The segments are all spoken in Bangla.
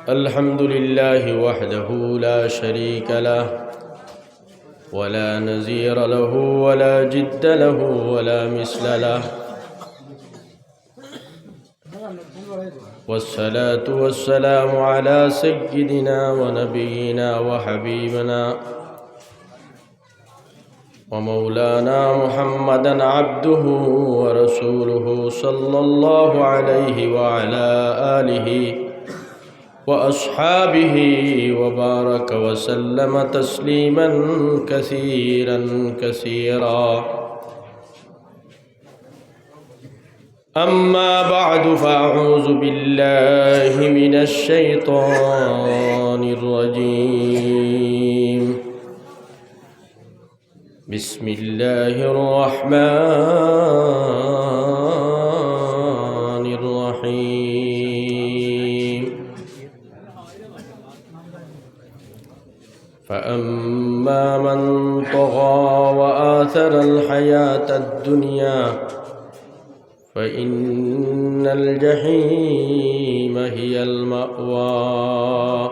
الحمد لله وحده لا شريك له ولا نظير له ولا جد له ولا مثل له والصلاة والسلام على سيدنا ونبينا وحبيبنا ومولانا محمدا عبده ورسوله صلى الله عليه وعلى آله وأصحابه وبارك وسلم تسليما كثيرا كثيرا. أما بعد فأعوذ بالله من الشيطان الرجيم. بسم الله الرحمن الرحيم. فأما من طغى وآثر الحياة الدنيا فإن الجحيم هي المأوى.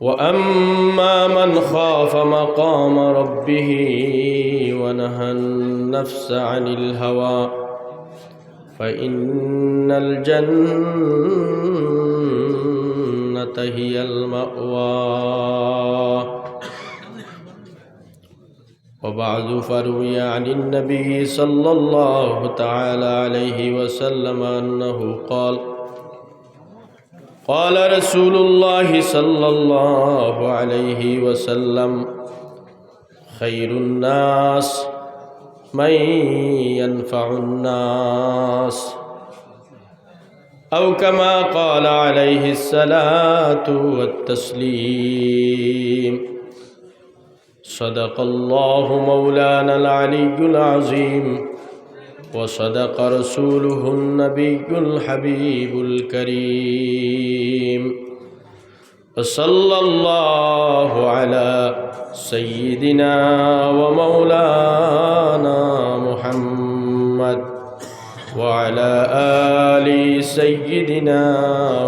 وأما من خاف مقام ربه ونهى النفس عن الهوى فإن الجنة هي المأوى. وبعد فروي عن النبي صلى الله تعالى عليه وسلم أنه قال رسول الله صلى الله عليه وسلم: خير الناس من ينفع الناس، أو كما قال عليه الصلاة والتسليم. صدق الله مولانا العلي العظيم وصدق رسوله النبي الحبيب الكريم. وصلى الله على سيدنا ومولانا محمد وعلى آل سيدنا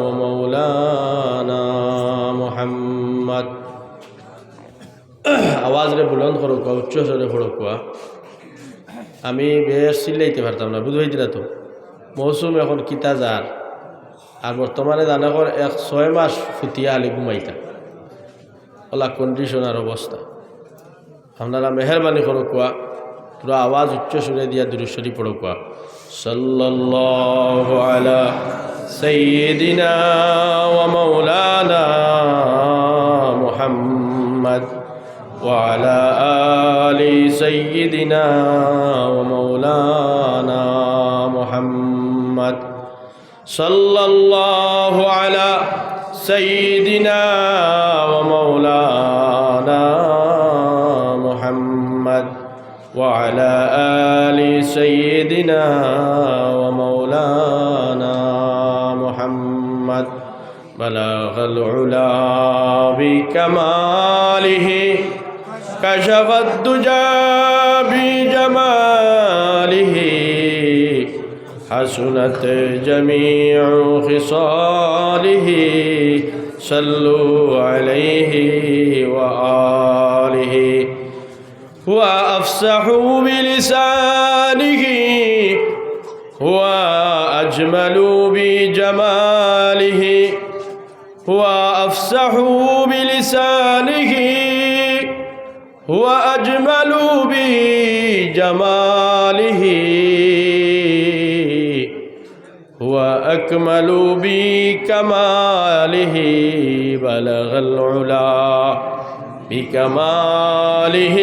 ومولانا محمد. आवाज रे बुलंद करो का उच्च स्वरे पढ़ो का আমি বেশ চিল্লাইতে পারতাম না, বুঝাই দিলা তো। মৌসুম এখন কিতা যার, আর বর্তমানে জানা কর 6 মাস ফুটিয়া আলি ঘুমাইতা ওলা কন্ডিশনার অবস্থা। আপনারা মেহরবানি করো কোয়া, পুরো আওয়াজ উচ্চ সুরে দিয়া দুরূদ শরীফ পড়ো কোয়া। সাল্লাল্লাহু আলা সাইয়্যিদিনা ওয়া মাওলানা মুহাম্মদ وعلى آل سيدنا ومولانا محمد. صلى الله على سيدنا ومولانا محمد وعلى آل سيدنا ومولانا محمد. بلغ العلا بكماله كشف الدجى بجماله حسنت جميع خصاله. صلوا عليه وآله. هو أفصح بلسانه هو أجمل بجماله. هو أفصح بلسانه هو أجمل بجماله. هو أكمل بكماله. بلغ العلا بكماله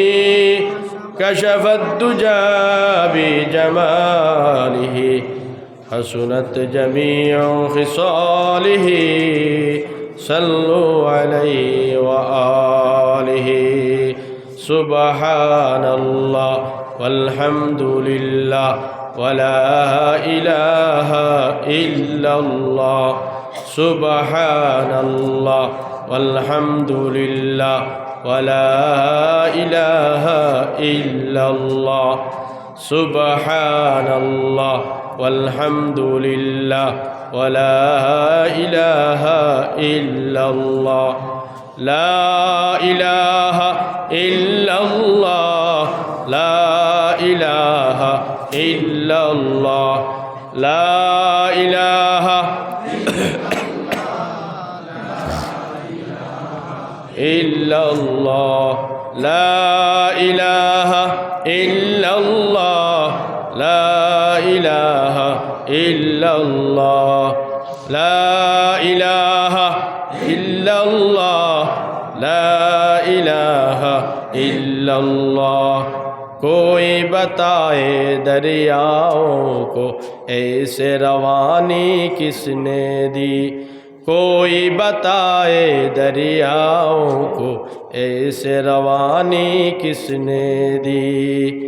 كشف الدجى بجماله حسنت جميع خصاله. صلوا عليه وآله. سبحان الله والحمد لله ولا إله إلا الله. سبحان الله والحمد لله ولا إله إلا الله. سبحان الله والحمد لله ولا إله إلا الله لا إله إلا الله لا إله إلا الله لا إله إلا الله لا إله إلا الله لا إله إلا الله لا إله إلا الله لا إله إلا الله कोई बताए दरियाओं को ऐसे रवानी किसने दी कोई बताए दरियाओं को ऐसे रवानी किसने दी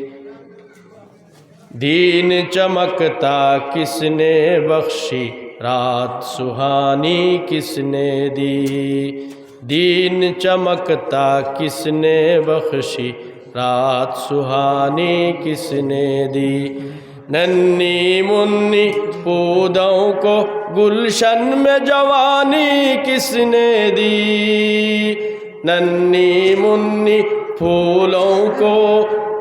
दीन चमकता किसने बख्शी रात सुहानी किसने दी दीन चमकता किसने बख्शी रात सुहानी किसने दी नन्ही मुन्नी पौधों को गुलशन में जवानी किसने दी नन्ही मुन्नी फूलों को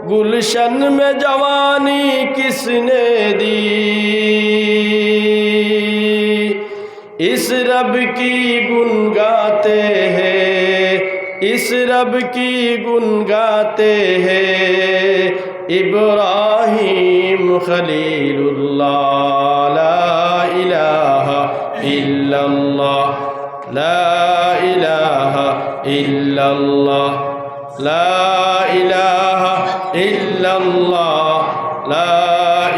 गुलशन में जवानी किसने दी इस रब की गुन गाते हैं इस रब की गुन गाते हैं इब्राहिम खलीलुल्लाह ला इलाहा इल्लल्लाह ला इलाहा इल्लल्लाह ला इलाहा इल्लल्लाह ला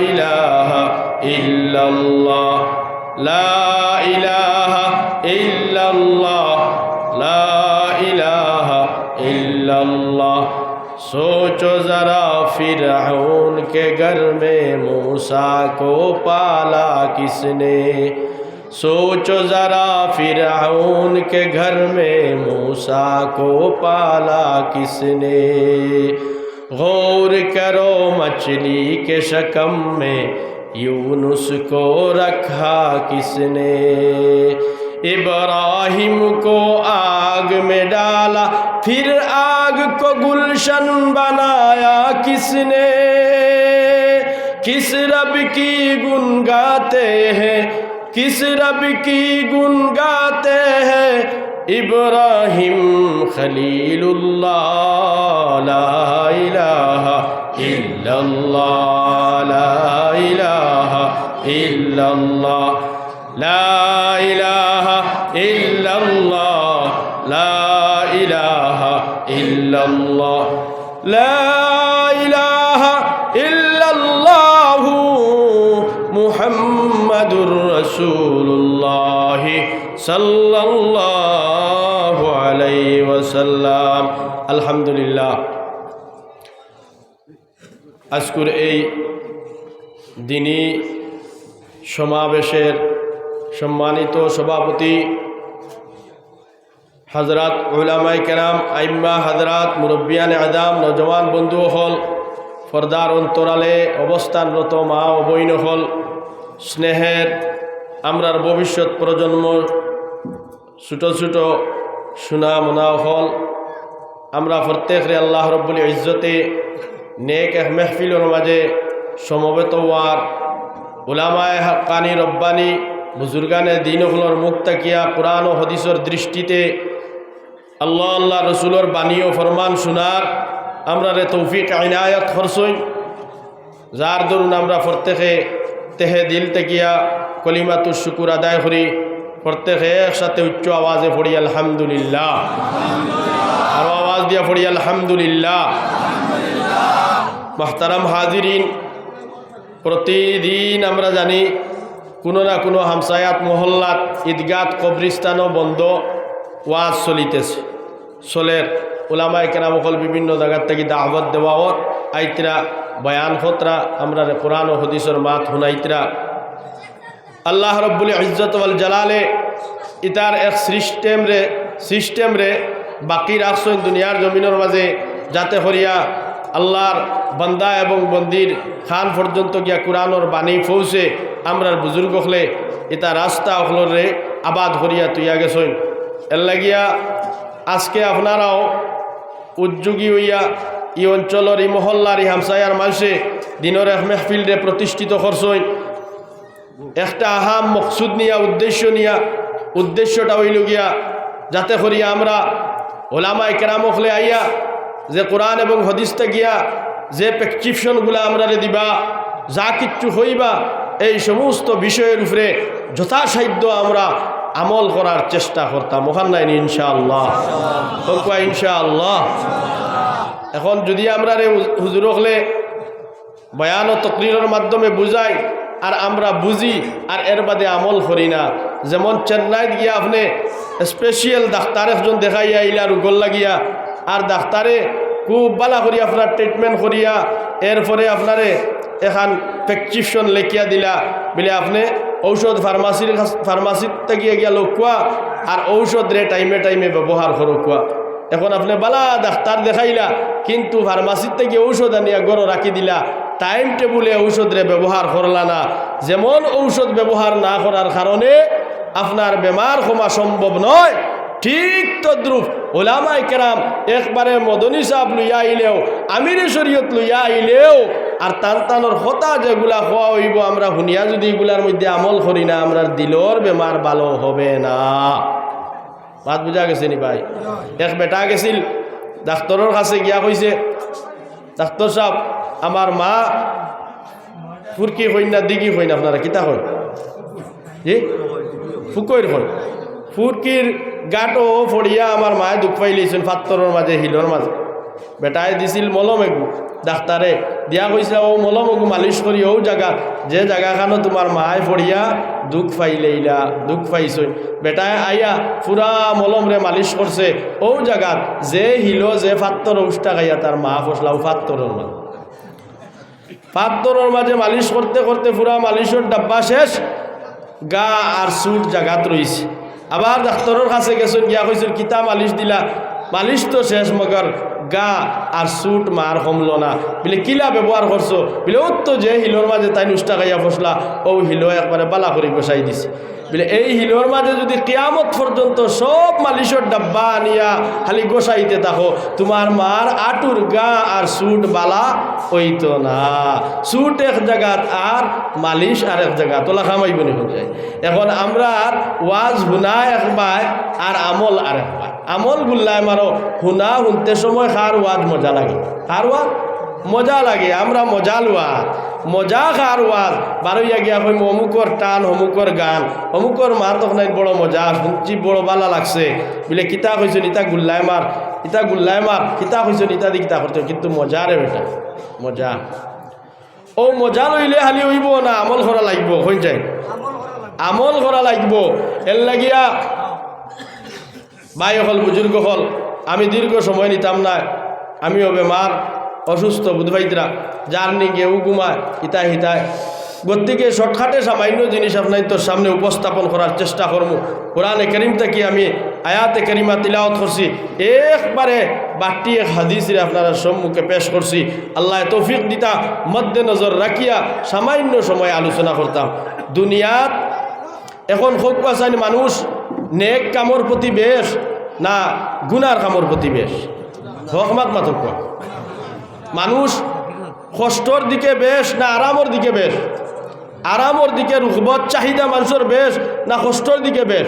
इलाहा इल्लल्लाह ला इलाहा इल्लल्लाह ला इलाहा इल्लल्लाह सोचो ज़रा फिरऔन के घर में मूसा को पाला किसने सोचो ज़रा फिरऔन के घर में मूसा को पाला किसने गौर करो मछली के शकम में यूनुस को रखा किसने इब्राहिम को आग में डाला फिर आग को गुलशन बनाया किसने किस रब की गुन गाते हैं किस रब की गुन गाते हैं इब्राहिम खलीलुल्लाह ला इलाहा इल्लल्लाह ला इलाहा इल्लल्लाह ला इलाहा इल्लल्लाह ला इलाहा इल्लल्लाह ला इलाहा इल्लल्लाह मुहम्मदुर रसूलुल्लाह सल्लल्लाहु अलैहि वसल्लम আলহামদুলিল্লাহ আজকের এই দিনী সমাবেশের সম্মানিত সভাপতি হযরত উলামায়ে কেরাম আইম্মা হযরত মুরব্বিয়ানে আযাম নওজওয়ান বন্ধু হল পর্দার অন্তরালে অবস্থানরত মা ও বইন হল স্নেহের আমরার ভবিষ্যৎ প্রজন্ম ছোট ছোট সুনা মুনা হল আমরা প্রত্যেকরে আল্লাহ রব্বুল ইজ্জতে নেক এক মাহফিলের মাঝে সমবেত হওয়ার উলামায়ে হাক্কানি রব্বানি বুজুর্গানে দিন হলর মুখ তাকিয়া কোরআন ও হাদিসের দৃষ্টিতে আল্লাহ আল্লাহ রসুলের বাণী ও ফরমান শোনার আমরা রে তৌফিক ইনায়াত করছই যার দরুন আমরা প্রত্যেকে তেহে দিল তাকিয়া কলিমাতুর শুকুর আদায় করি প্রত্যেকে একসাথে উচ্চ আওয়াজে পড়ি আলহামদুলিল্লাহ আরো আওয়াজ দিয়া পড়ি আলহামদুলিল্লাহ মুহতারাম হাজিরিন প্রতিদিন আমরা জানি কোনো না কোনো হামসায়াত মহল্লাত ঈদগাত কবরিস্তানও বন্ধ ওয়াজ চলিতেছে চলের উলামায়ে কেরাম সকল বিভিন্ন জায়গার থেকে দাওয়াত দেওয়ার আইতরা বয়ান হতরা আমরা কোরআন ও হাদিসের মাত শুনাইতরা আল্লাহ রব্বুল ইজ্জত ওয়াল জালালে ইতার এক সিস্টেম রে বাকি রাখছেন দুনিয়ার জমিনের মাঝে যাতে হরিয়া আল্লাহর বান্দা এবং বন্দির খান পর্যন্ত গিয়া কোরআনর বাণী পৌঁছে আমরার বুজুর্গ হলে এটা রাস্তা হলরে আবাদ করিয়া তুইয়া গেছেন। এর লাগিয়া আজকে আপনারাও উদ্যোগী হইয়া এই অঞ্চলের এই মহল্লার এই হামসায়ার মানুষে দিনের এক মেহফিলরে প্রতিষ্ঠিত করছেন একটা আহাম মকসুদ নিয়া উদ্দেশ্য নিয়া। উদ্দেশ্যটা হইল গিয়া যাতে করিয়া আমরা ওলামায়ে কেরাম হলে আইয়া যে কোরআন এবং হদিসটা গিয়া যে প্রেসক্রিপশনগুলা আমরা দিবা যা কিচ্ছু হইবা এই সমস্ত বিষয়ের উপরে যথাসাধ্য আমরা আমল করার চেষ্টা করতাম। ওখান নাই ইনশাআল্লাহ, ইনশাআল্লাহ। এখন যদি আমরা হুজুর হলে বয়ান ও তকরিরের মাধ্যমে বুঝাই আর আমরা বুঝি আর এর বাদে আমল করি না। যেমন চেন্নাইত গিয়া আপনি স্পেশাল ডাক্তার একজন দেখাইয়া আইলা রোগল লাগিয়া আর ডাক্তারে খুব বালা করি আপনার ট্রিটমেন্ট করিয়া এরপরে আপনারে এখান প্রেসক্রিপশন লেখিয়া দিলা বলে আপনি ঔষধ ফার্মাসিতে গিয়া লোকুয়া আর ঔষধ রে টাইমে টাইমে ব্যবহার করুকুয়া। এখন আপনি বালা ডাক্তার দেখাইলা কিন্তু ফার্মাসিতে গিয়ে ঔষধ আনিয়া গড় রাখি দিলা, টাইম টেবুলে ঔষধ রে ব্যবহার করলা না। যেমন ঔষধ ব্যবহার না করার কারণে আপনার বেমার কমা সম্ভব নয়, ঠিক তদ্রুপ ওলামায়ে কেরাম একবারে মদনী সাহেব লইয়া আইলেও আমিরে শরীয়ত লইয়া আইলেও আর টানটানোর হতা যেগুলা হওয়া হইব আমরা শুনিয়া যদি এগুলার মধ্যে আমল করি না আমরা দিলর বেমার ভালো হবে না। বাত বুঝা গেছে নি ভাই? এক বেটা গেছিল ডাক্তারের কাছে গিয়া কইছে, ডাক্তার সাহেব আমার মা ফুরকি হই না দিঘি হই না, আপনারা কিতা হন জি ফুকইর হন, ফুরকির গাটো ফড়িয়া আমার মায়ে দুঃখ পাইলেছেন পাত্তরের মাঝে হিলর মাঝে। বেটায় দিছিল মলম এগু, ডাক্তারে দিয়া কইছে ও মলম এগু মালিশ করি ও জায়গা যে জায়গাখানো তোমার মায় ফড়িয়া দুঃখ পাইলেইলা দুঃখ পাইছই। বেটায় আইয়া পুরা মলম রে মালিশ করছে ও জায়গা যে হিল যে পাত্তর উষ্টা খাইয়া তার মা ফসলা ও পাত্তরের মাঝে। পাত্তরের মাঝে মালিশ করতে করতে পুরা মালিশের ডাব্বা শেষ, গা আর সুট জাগাত রইছে। আবার ডাক্তারের কাছে গেছেন গিয়া কইছেন কিতা মালিশ দিলা, মালিশ তো শেষ মগর গা আর সুট মার কমলো না। বলে কিলা ব্যবহার করছো? বলে ও তো যে হিলোর মাঝে তাই নুষ্টা খাইয়া ফসলা ও হিলো একবারে বালা করে বসাই দিছে। বলে এই হিলোর মাঝে যদি কিয়ামত পর্যন্ত সব মালিশের ডাব্বা আনিয়া খালি গোসাইতে থাকো তোমার মার আটুর গা আর সুট বালা হইতো না। সুট এক জায়গাত আর মালিশ আর এক জায়গা তোলা খামাইব নি হয়ে যায়। এখন আমরা ওয়াজ হুনা একবার আর আমল আর একবার। আমল গুল্লায় মারো হুনা শুনতে সময় খার ওয়াজ মজা লাগে, খার ওয়াজ মজা লাগে, আমরা মজা লওয়া মজা খার ওয়াজ বারোইয়া গিয়া কই অমুকর টান অমুকর গান অমুকর মার তখন বড় মজা শুনছি বড় বালা লাগছে বলে কিতা কইছেন ইতা গুল্লায় মার ইতা গুল্লায় মার কিতা কইছেন ইতা দি কিতা করতে, কিন্তু মজা রে বেটা মজা। ও মজা লইলে খালি হইব না, আমল করা লাগবো, হয়ে যায় আমল করা লাগবো। এর লাগিয়া ভাই হল বুজুর্গ হল আমি দীর্ঘ সময় নিতাম না, আমিও বেমার অসুস্থ বুধভাইতরা যার নি গেউ ঘুমায় হিতায় হিতায় গতিকে শর্টকাটে সামান্য জিনিস আপনার তোর সামনে উপস্থাপন করার চেষ্টা করবো। কোরআনে করিম থেকে আমি আয়াতে করিমা তিলাওয়াত করছি, একবারে বাটি এক হাদিসে আপনারা সম্মুখে পেশ করছি। আল্লাহ তৌফিক দিতা মধ্যে নজর রাখিয়া সামান্য সময় আলোচনা করতাম। দুনিয়াত এখন হোক পাশানি মানুষ নেক কামর প্রতি বেশ না গুনার কামর প্রতি বেশ, হকমাত মাতক মানুষ কষ্টর দিকে বেশ না আরামর দিকে বেশ, আরামর দিকে রুখবত চাহিদা মানুষের বেশ না কষ্টর দিকে বেশ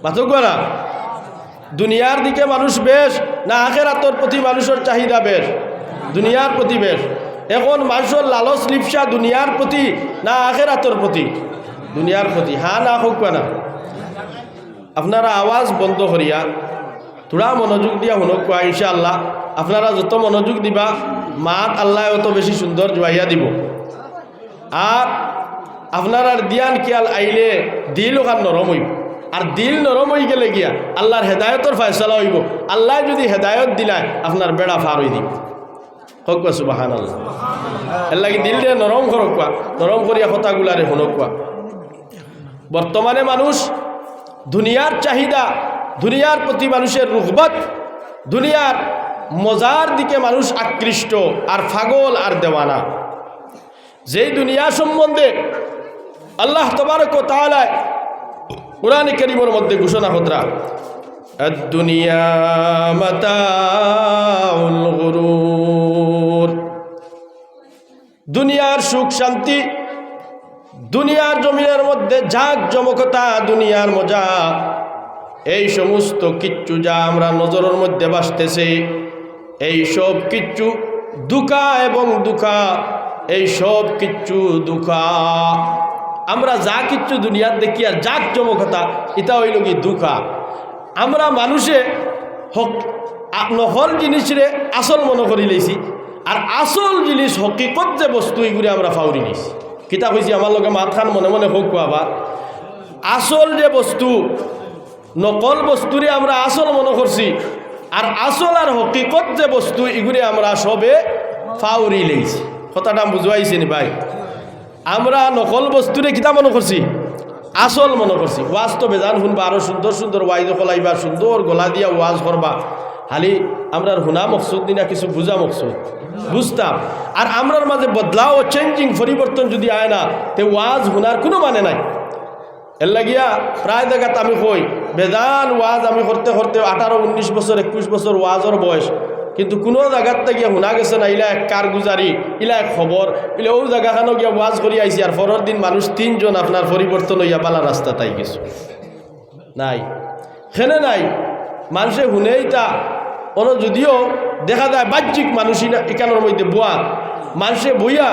মাতক না, দুনিয়ার দিকে মানুষ বেশ না আখেরাতর প্রতি মানুষের চাহিদা বেশ, দুনিয়ার প্রতি বেশ। এখন মানুষের লালচ লিপসা দুনিয়ার প্রতি না আখেরাতর প্রতি, দুনিয়ার প্রতি। হ্যাঁ না হোক না আপনারা আওয়াজ বন্ধ করিয়া থোড়া মনোযোগ দিয়া শুনক কোয়া ইনশাআল্লাহ। আপনারা যত মনোযোগ দিবা মাত আল্লাহ অত বেশি সুন্দর জুয়াইয়া দিব। আর আপনার আর দিয়ান কিয়াল আইলে দিল ওখান নরম হইব, আর দিল নরম হয়ে গেলে গিয়া আল্লাহর হেদায়তর ফায়সালা হইব। আল্লাহ যদি হেদায়ত দিলায় আপনার বেড়া ফার হয়ে দিব। হোক কোয়া সুবহানাল্লাহ। এর লাগি দিল দিয়ে নরম করক কোয়া, নরম করিয়া কথাগুলারে শুনক কোয়া। বর্তমানে মানুষ দুনিয়ার চাহিদা, দুনিয়ার প্রতি মানুষের রুগবত, দুনিয়ার মজার দিকে মানুষ আকৃষ্ট আর পাগল আর দেওয়ানা। যেই দুনিয়া সম্বন্ধে আল্লাহ তাবারক ওয়া তাআলা কুরআনে কারীমের মধ্যে ঘোষণা করা, আদ-দুনিয়া মাতাউল গুরুর, দুনিয়ার সুখ শান্তি, দুনিয়ার জমিনের মধ্যে ঝাঁক জমকতা, দুনিয়ার মজা, এই সমস্ত কিচ্ছু যা আমরা নজরের মধ্যে ভাসতেছে, এই সব কিচ্ছু দুঃখা এবং দুঃখা, এই সব কিচ্ছু দুঃখা। আমরা যা কিচ্ছু দুনিয়ার দেখি আর ঝাঁক জমকতা, এটা হইল কি দুঃখা। আমরা মানুষে নকল জিনিসরে আসল মনে করি লইছি, আর আসল জিনিস হকিকত যে বস্তু এইগুলি আমরা ফাউরি নিছি। কিতা কইছি আমার লগে মাথান মনে মনে হোক আবার, আসল যে বস্তু নকল বস্তুরে আমরা আসল মনে করছি, আর আসল আর হকিকত যে বস্তু এগুলি আমরা সবে ফাউরি লইছি। কথাটা বুঝাইছি নি ভাই? আমরা নকল বস্তুরে কিতা মনে করছি, আসল মনে করছি। ওয়াজ তো বেজান শুনবা, আরো সুন্দর সুন্দর ওয়াইজ ফলাইবা, সুন্দর গলা দিয়া ওয়াজ করবা, খালি আমরা হুনা মকসুদ দিনা কিছু বুঝা মকসুদ বুঝতাম। আর আমরার মাঝে বদলাও ও চেঞ্জিং পরিবর্তন যদি আয় না, তে ওয়াজ হুনার কোনো মানে নাই। এর লাগিয়া প্রায় জায়গাতে আমি কই, বেজান ওয়াজ আমি করতে করতে 18-19 বছর 21 বছর ওয়াজর বয়স, কিন্তু কোনো জায়গাতে গিয়া শুনা গেছে না ইলা এক কারগুজারি, ইলা এক খবর, ইলা ও জায়গাখানো গিয়া ওয়াজ করি আইসি আর পরের দিন মানুষ 3 জন আপনার পরিবর্তন হইয়া বালা রাস্তা তাই গেছে নাই, সেনে নাই। মানুষে শুনেই তা অন, যদিও দেখা যায় বাহ্যিক মানুষই না এখানোর মধ্যে বোয়া, মানুষে বইয়া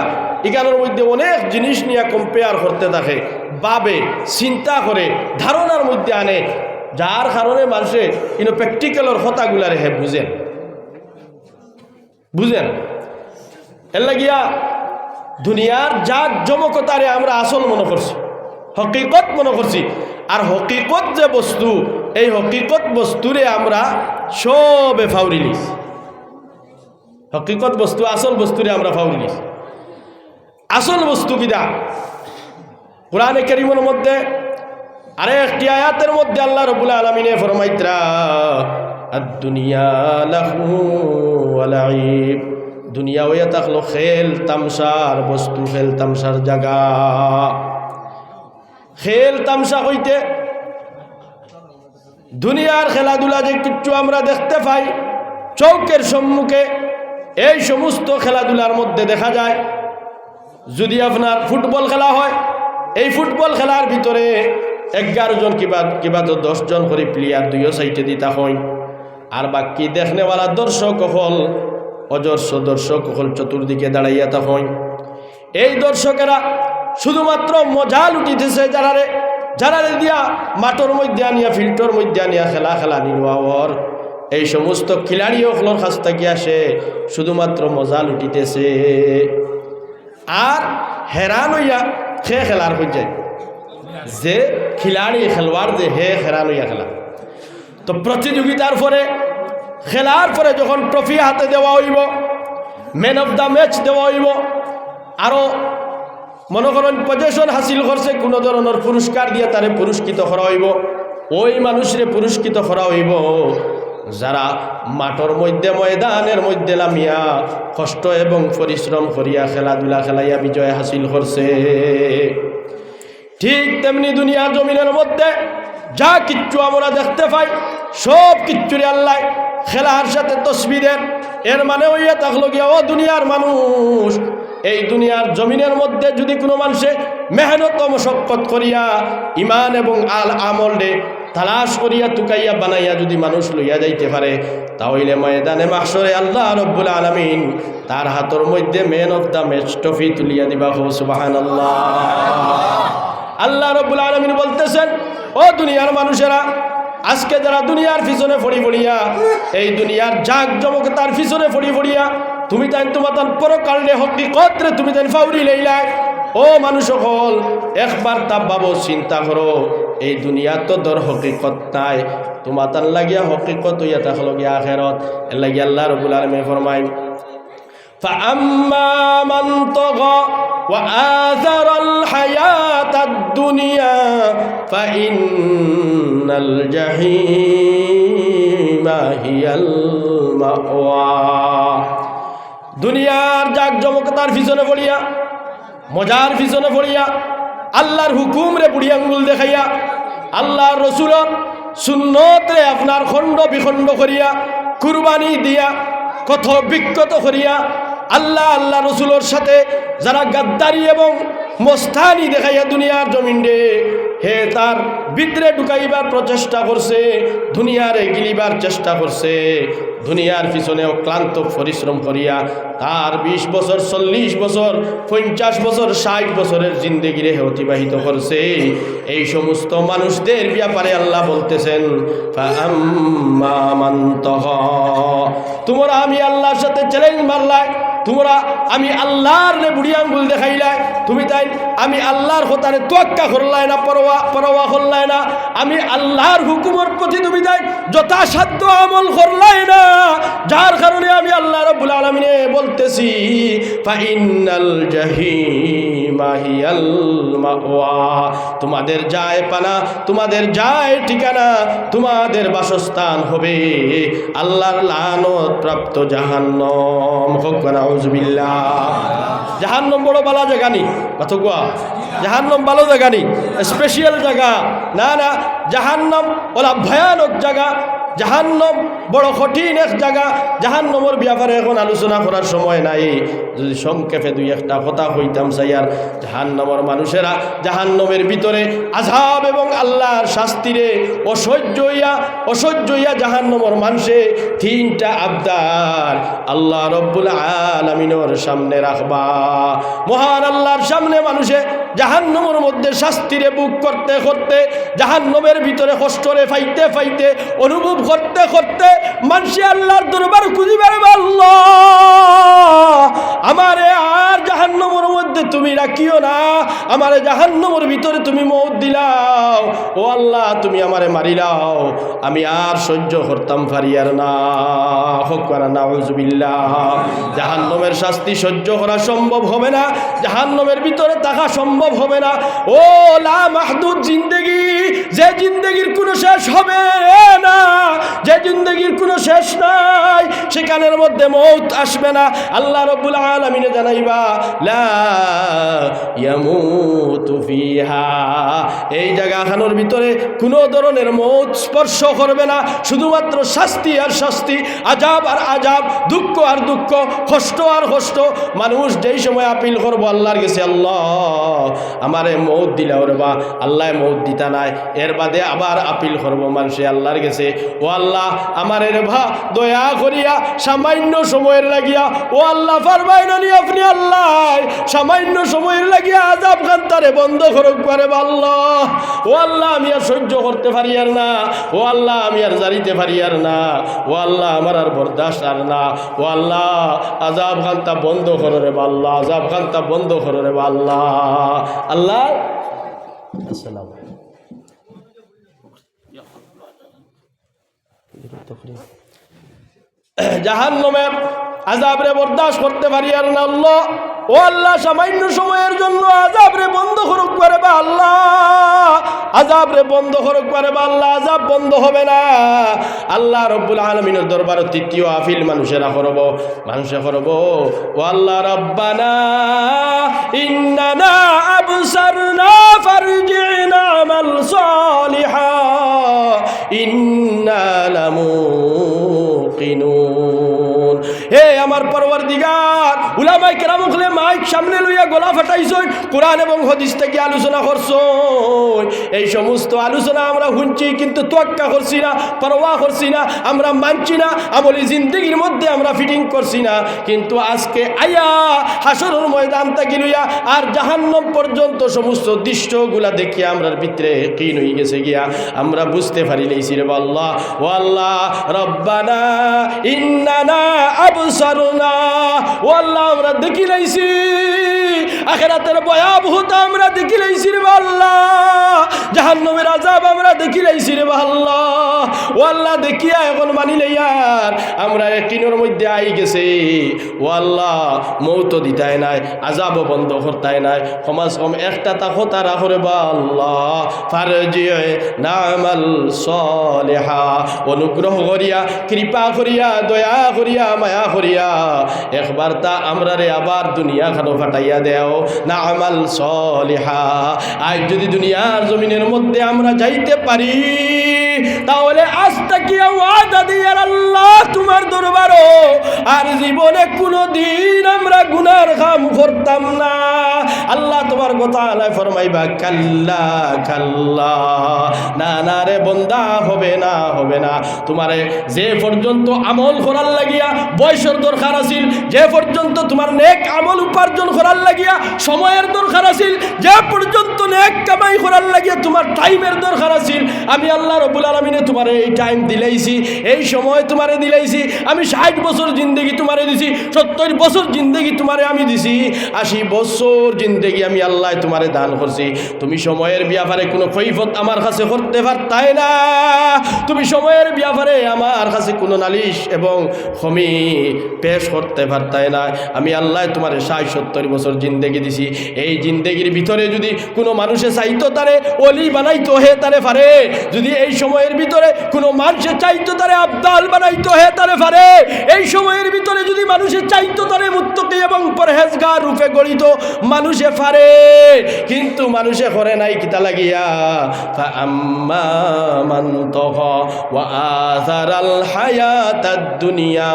এখানোর মধ্যে অনেক জিনিস নিয়ে কম্পেয়ার করতে থাকে, ভাবে, চিন্তা করে, ধারণার মধ্যে আনে, যার কারণে মানুষে কিন্তু প্র্যাকটিক্যালের কথাগুলারে হে বুঝেন। এর লাগিয়া দুনিয়ার জাক জমকতারে আমরা আসল মনে করছি, হকিকত মনে করছি। আর হকিকত যে বস্তু, এই হকিকত বস্তুরে আমরা সবে ফাউরি নিছি। হকিকত বস্তু, আসল বস্তুরে আমরা ফাউরি নিছি। আসল বস্তু কিনা? কুরআনে কারীমের মধ্যে আরেকটি আয়াতের মধ্যে আল্লাহ রাব্বুল আলামিনে ফরমাইতরা, আদ-দুনিয়া লাহু ওয়া লাইব, দুনিয়া হইয়া থাকলো খেল তামসার বস্তু, খেল তামসার জায়গা। খেল তামসা হইতে দুনিয়ার খেলাধুলা যে কিচ্ছু আমরা দেখতে পাই চৌকের সম্মুখে, এই সমস্ত খেলাধুলার মধ্যে দেখা যায়, যদি আপনার ফুটবল খেলা হয়, এই ফুটবল খেলার ভিতরে 11 জন কিবা তো 10 জন করে প্লেয়ার দুইও সাইডে দিতা হয়, আর বাকি দেখনেওয়ালা দর্শক হল, অজস্র দর্শক হল চতুর্দিকে দাঁড়াইয়া তা হয়। এই দর্শকেরা শুধুমাত্র মজা লুটিতেছে যারারে দিয়া মাঠের মধ্যে আনিয়া, ফিল্ডের মধ্যে আনিয়া খেলা নিলুয়াওয়ার এই সমস্ত খিলাড়ি হলর কাছ থেকে আসে শুধুমাত্র মজা লুটিতেছে। আর হেরান হইয়া খে খেলার হয়ে যায়, যে খিলাড়ি খেলোয়াড় যে হে হেরান হইয়া খেলা। তো প্রতিযোগিতার পরে, খেলার পরে যখন ট্রফি হাতে দেওয়া হইব, ম্যান অফ দ্য ম্যাচ দেওয়া হইব, আরও মনে করেন পজিশন হাসিল করছে, কোনো ধরনের পুরস্কার দিয়ে তারে পুরস্কৃত করা হইব। ওই মানুষরে পুরস্কৃত করা হইব যারা মাঠের মধ্যে, ময়দানের মধ্যে নামিয়া কষ্ট এবং পরিশ্রম করিয়া খেলাধুলা খেলাইয়া বিজয় হাসিল করছে। ঠিক তেমনি দুনিয়ার জমিনের মধ্যে যা কিচ্ছু আমরা দেখতে পাই, সব কিচ্ছুরে আল্লাহ খেলার সাথে তসবি দেন। এর মানে হইয়া থাকলো গিয়া, ও দুনিয়ার মানুষ, এই দুনিয়ার জমিনের মধ্যে যদি কোনো মানুষে মেহনত ও মশক্কত করিয়া ইমান এবং আমল দে তালাশ করিয়া টুকাইয়া বানাইয়া যদি মানুষ লইয়া যাইতে পারে, তাহলে ময়দানে মাহশরে আল্লাহ রব্বুল আলামিন তার হাতের মধ্যে man of the match trophy তুলিয়া দিবা। সুবহানাল্লাহ। আল্লাহ রব্বুল আলামিন বলতেছেন, ও দুনিয়ার মানুষেরা, আজকে যারা দুনিয়ার পিছনে ফড়িয়া, এই দুনিয়ার জাক জমকতার পিছনে ফড়িয়া তুমি তাই তোমার পরকালে হকিকত রে তুমি তাই ফাউরি লইলাই। ও মানুষ সকল, একবার তা ভাবো, চিন্তা করো, এই দুনিয়া তো দর হকিকত নাই, তোমার তার লাগিয়া হকিকত হইয়া থাকলো গিয়া আখিরাত। এর লাগিয়া আল্লাহ রাব্বুল আলামিন ফরমায়, فأما من طغى وآثر الحياة الدنيا فإن الجحيم হিয়াল মাওয়া। দুনিয়ার জাকজমকতার পিছনে পড়িয়া, মজার পিছনে পড়িয়া, আল্লাহর হুকুম রে বুড়ি আঙ্গুল দেখাইয়া, আল্লাহর রসুলের সুন্নত রে আপনার খণ্ড বিখণ্ড করিয়া, কুরবানি দিয়া, কত বিক্ষত করিয়া, আল্লাহ রসুলের সাথে যারা গাদ্দারি এবং মস্তানি দেখাইয়া দুনিয়ার জমিন রে হে তার ভিতরে ঢুকাইবার প্রচেষ্টা করছে, দুনিয়ারে গিলিবার চেষ্টা করছে, দুনিয়ার পিছনে অক্লান্ত পরিশ্রম করিয়া তার 20 বছর, 40 বছর, 50 বছর, 60 বছরের জিন্দেগি রে অতিবাহিত করছে। এই সমস্ত মানুষদের ব্যাপারে আল্লাহ বলতেছেন, ফাআম্মা মান তাগা, তোমরা আমি আল্লাহর সাথে চ্যালেঞ্জ মারলাই, তোমরা আমি আল্লাহর রে বুড়ি আঙ্গুল দেখাইলাই, তুমি তাই আমি আল্লাহর হতারে তোয়াক্কা করলাই না, পরোয়া করলাই না, আমি আল্লাহর হুকুমের প্রতি তুমি তাই যথাসাধ্য আমল করলাই না, যার কারণে আমি আল্লাহ রাব্বুল আলামিনে বলতেছি ফাইনাল জাহিমা হিয়াল মাওয়া, তোমাদের যায় পানা, তোমাদের যায় ঠিকানা, তোমাদের বাসস্থান হবে আল্লাহর লানত প্রাপ্ত জাহান্নাম। হোক না নাউজুবিল্লাহ। জাহান্নাম বড় বালা জায়গা নি, কথা কোয়া, জাহান্নাম ভালো জায়গা নি, স্পেশাল জায়গা না, না, জাহান্নাম ওলা ভয়ানক জায়গা, জাহান্নাম বড় কঠিন এক জায়গা। জাহান্নামের ব্যাপারে এখন আলোচনা করার সময় নাই, যদি সংক্ষেপে দুই একটা কথা হইতাম চাইয়ার, জাহান্নামের মানুষেরা জাহান্নামের ভিতরে আযাব এবং আল্লাহর শাস্তিরে অসহ্য হইয়া জাহান্নামের মানুষে 3টা আবদার আল্লাহ রব্বুল আলামিনের সামনে রাখবা। মহান আল্লাহর সামনে মানুষে জাহান্নামের মধ্যে শাস্তিরে বুক করতে করতে, জাহান্নামের ভিতরে কষ্টরে ফাইতে ফাইতে, অনুভব করতে করতে মানুষে আল্লাহর দরবার খুঁজিবার, আল্লাহ আমারে আর জাহান্নামের মধ্যে তুমি রাখিও না, আমারে জাহান্নামের ভিতরে তুমি মওত দিলাও, ও আল্লাহ তুমি আমারে মারিলাও, আমি আর সহ্য করতাম পারিয়ার না। হোক না নাউজুবিল্লাহ। জাহান্নামের শাস্তি সহ্য করা সম্ভব হবে না, জাহান্নামের ভিতরে থাকা সম্ভব হবে না। ও লা মাহদুদ জিন্দেগি, যে জিন্দেগির কোনো শেষ হবে না, যে জিন্দেগির কোনো শেষ নাই, সেখানের মধ্যে মওত আসবে না। আল্লাহ রাব্বুল আলামিন জানাইবা লা ইয়ামুতু ফিহা, এই জায়গাখানোর ভিতরে কোনো ধরনের মওত স্পর্শ করবে না, শুধুমাত্র শাস্তি আর শাস্তি, আযাব আর আযাব, দুঃখ আর দুঃখ, কষ্ট আর কষ্ট। মানুষ যেই সময় আপিল করবো আল্লাহর কাছে, আল্লাহ আমারে মওত দিলাও রে বা, আল্লাহ মওত দিতা নাই, এর বাদে আবার আপিল করবো মানুষে আল্লাহর কাছে, ও আল্লাহ আমারে রে ভা দয়া করিয়া সামান্য সময়ের লাগিয়া, ও আল্লাহ ফারমাইনানি আপনি আল্লাহ সামান্য সময়ের লাগিয়া আযাব খান্তারে বন্ধ করুক পারে বা আল্লাহ, ও আল্লাহ আমি আর সহ্য করতে পারি আর না, ও আল্লাহ আমি আর জারিতে পারি আর না, ও আল্লাহ আমার আর বরদাস্ত আর না, ও আল্লাহ আযাব খান্তা বন্ধ করো রে বা আল্লাহ, আযাব খান্তা বন্ধ করো রে বা আল্লাহ। আল্লাহ আসসালামু আলাইকুম। জাহান্নামের আযাবরে বরদাস্ত করতে পারি আর না আল্লাহ, ও আল্লাহ সামান্য সময়ের জন্য আযাবরে বন্ধ করুক পারে বা আল্লাহ, আযাবরে বন্ধ করুক পারে বা আল্লাহ, আযাব বন্ধ হবে না। আল্লাহ রব্বুল আলামিনের দরবারে তৃতীয় আপিল মানুষেরা করব, মানুষে করব, ও আল্লাহ রব্বানা ইন্নানা আবসারনা ফারজি'না আমাল সালিহা ইন্না লামুকিনুন। হে আমার পরওয়ারদিগার, উলামায়ে কেরাম হলে মাইক সামনে লইয়া গলা ফাটাইছই, কোরআন এবং হাদিস থেকে আলোচনা করছই, এই সমস্ত আলোচনা আমরা শুনছি কিন্তু তোয়াক্কা করছি না, পরোয়া করছি না, আমরা মানছি না, আমলি জিন্দেগির মধ্যে আমরা ফিটিং করছি না। কিন্তু আজকে আয়া হাসরের ময়দান থেকে লইয়া আর জাহান্নাম পর্যন্ত সমস্ত দৃশ্যগুলা দেখিয়া আমরার ভিতরে কিন হয়ে গেছে গিয়া, আমরা বুঝতে পারি লাইছি রে আল্লাহ, ও আল্লাহ রব্বানা ইন্নানা আবসারনা, ও আল্লাহ আমরা দেখি লাইছি আখিরাতের ভয়াবহতা আমরা দেখি লাইছি রে আল্লাহ, জাহান্নামের আযাব আমরা দেখি লাইছি রে আল্লাহ। ও আল্লাহ দেখিয়া এখন মানি লইয়ার আমরা একটিনের মধ্যে আই গেছে। ও আল্লাহ মৌত দিতাই নাই, আযাবও বন্ধ করতাই নাই, কমাস কম একটা তাকো তারা করে বা আল্লাহ ফারজিয়ে নামাল সলিহা, অনুগ্রহ করিয়া কৃপা করিয়া দয়া করিয়া মায়া করিয়া একবার তা আমরা রে আবার দুনিয়া খানো ফাটাইয়া দেও না আমাল সলিহা। আজ যদি দুনিয়ার জমিনের মধ্যে আমরা যাইতে পারি তাহলে আজ তাকিয়া ওয়াদা দিয়ার আল্লাহ তোমার দরবারও আর জীবনে কোনো দিন আমরা গুনার কাম করতাম না। আল্লাহ তোমার কথা আলাই ফরমাইবা কাল্লা কাল্লা, না না রে বন্দা হবে না হবে না। তোমারে যে পর্যন্ত আমল করার লাগিয়া বয়সের দরকার আছিল, যে পর্যন্ত তোমার নেক আমল উপার্জন করার লাগিয়া সময়ের দরকার আছিল, যে পর্যন্ত নেক কামাই করার লাগিয়া তোমার টাইমের দরকার আছিল, আমি আল্লাহ রব্বুল আলামিনে তোমারে এই টাইম দিলাইছি, এই সময় তোমারে দিলাইছি। আমি 60 বছর জিন্দেগি তোমারে দিছি, 70 বছর জিন্দেগি তোমারে আমি দিছি, 80 বছর জিন্দেগি আমি আল্লাহ তোমারে দান করছি। তুমি সময়ের ব্যাপারে কোনো কৈফত আমার কাছে করতে পারতাই না, তুমি সময়ের ব্যাপারে আমার কাছে কোনো নালিশ এবং ক্ষমি পেশ করতে পারতাই না। আমি আল্লাহ তোমার 60-70 বছর জিন্দেগি দিছি। এই জিন্দেগির ভিতরে যদি কোনো মানুষে চাইতো তারে অলি বানাইতো হে তারে পারে, যদি এই সময়ের ভিতরে কোনো মানুষে চাইতো তারে আব্দাল বানাইতো হে তারে পারে, এই সময়ের ভিতরে যদি মানুষে চাইতো তারে মুত্তাকি এবং পরহেজগার রূপে গড়িত মানুষে পারে, কিন্তু মানুষে করে নাই কিতা লাগিয়া ফাআম্মা মান তাগা ওয়া আযারাল হায়াতাদ দুনিয়া,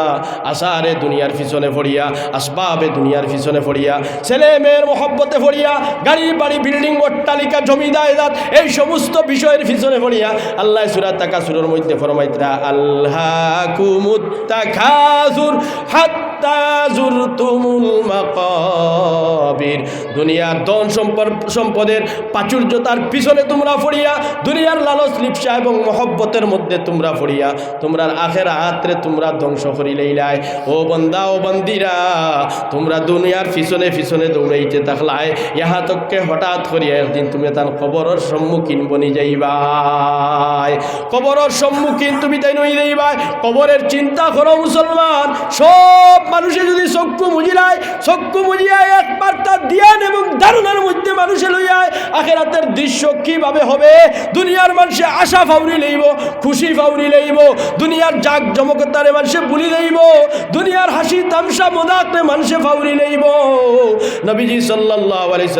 আসারে দুনিয়ার পিছনে পড়িয়া, আসবাবে দুনিয়ার পিছনে পড়িয়া, ছেলে মেয়ের মহব্বতে পড়িয়া, গাড়ি বাড়ি বিল্ডিং অট্টালিকা জমি জায়দাত এই সমস্ত বিষয়ের পিছনে পড়িয়া আল্লাহ সূরা তাকাসুরের মধ্যে ফরমাইতরা আল্লাকুমুত তাকাসুর হাত্তা যুরতুমুল মাকাবির, দুনিয়ার ধন সম্পদের প্রাচুর্যতার পিছনে তোমরা পড়িয়া, দুনিয়ার লালচ লিপ্সা এবং মহব্বতের মধ্যে তোমরা পড়িয়া তোমরা আখিরাতরে তোমরা ধ্বংস করি লইলাই। ও বান্দা ও বান্দিরা, তোমরা দুনিয়ার পিছনে পিছনে দৌড়াইতে থাকলাই, ইহা তককে হঠাৎ করিয়া একদিন তুমি তার কবরের সম্মুখীন বনি যাইবাই, কবরের সম্মুখীন তুমি তাই নই যাইবাই। কবরের চিন্তা করো মুসলমান, সব মানুষে যদি চক্ষু মুজিলায়, চক্ষু মুজিয়া একবার তার ধ্যান এবং ধারণার মধ্যে মানুষে লইয়ায় আখিরাতের দৃশ্য কিভাবে হবে, দুনিয়ার মানুষে আশা ফাউরি লইব, খুশি ফাউরি লইব, দুনিয়ার জাক জমকতারে মানুষে বুলি লইব, দুনিয়ার হাসি তামসা মজাকরে মানুষে ফাউরি লইব। নবীজি সাল্লাল্লাহু আলাইহি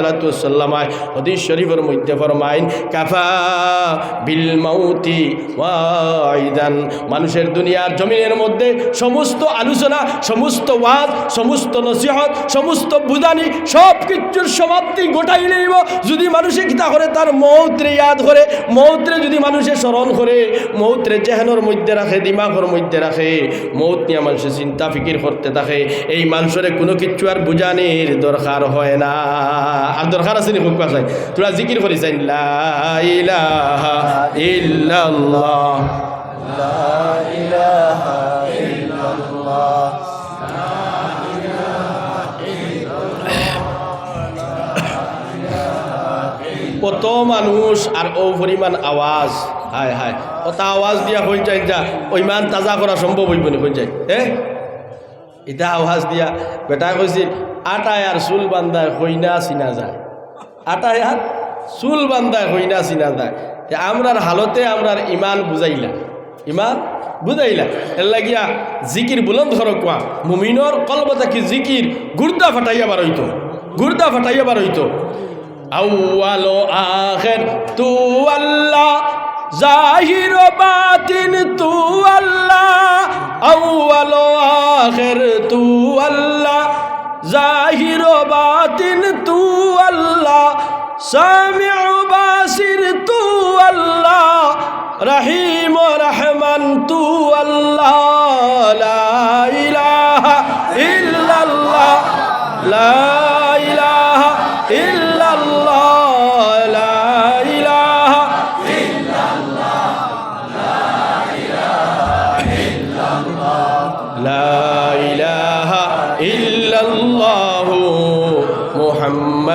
সাল্লাম হাদিস শরীফের মধ্যে ফরমাইন কাফা বিল মাউতি ওয়াইদান, মানুষের দুনিয়ার জমিনের মধ্যে সমস্ত আলোচনা, সমস্ত ওয়াজ, সমস্ত নসিহত, সমস্ত বুদানি সব কিছুর সমাপ্তি গোটাই লইব যদি মানুষে কিতা করে তার মৌতরে ইয়াদ করে, মৌতরে যদি মানুষে স্মরণ করে, মৌতরে জেহেনের মধ্যে রাখে, দিমাগের মধ্যে রাখে, মৌত নিয়ে মানুষের চিন্তা ফিকির করতে থাকে, এই মানুষের কোনো কিছু আর বুঝানির দরকার হয় না। আর দরকার আছে নি? খুব কাছে তোরা জিকির করিস লা ইলাহা ইল্লাল্লাহ, লা ইলাহা ইল্লাল্লাহ, কত মানুষ আর ও পরিমাণ আওয়াজ, হায় হায় কত আওয়াজ দিয়া হয়ে যায়, যা ওইমান তাজা করা সম্ভব হইব না, হয়ে যায় এটা আওয়াজ দিয়া। বেটা কইছিল আটায় আর চুল বান্ধায় হইনা চিনা যায়, আটায় আর চুল বান্ধায় হইনা চিনা যায়। আমরার হালতে আমরার ইমান বুঝাইলা, ইমান বুঝাইলা, এর লাগিয়া জিকির বুলন্দ ধরো কোয়া মুমিনর কলবতা কি জিকির গুর্দা ফাটাইয়া বার হইতো, গুর্দা ফাটাইয়া বার হইতো। আউয়াল ও আখির তু আল্লাহ, জাহির ও বাতিন তু আল্লাহ, আউয়াল ও আখির তু আল্লাহ, জাহির ও বাতিন তু আল্লাহ, সামি ও বাসির তু আল্লাহ, রহিম ও রহমান তু আল্লাহ, লা ইলাহা ইল্লাল্লাহ, লা ইলাহা ইল্লাল্লাহ, লা ইলাহা ইল্লাল্লাহ, লা ইলাহা ইল্লাল্লাহ, লা ইলাহা ইল্লাল্লাহ মুহাম্মাদুর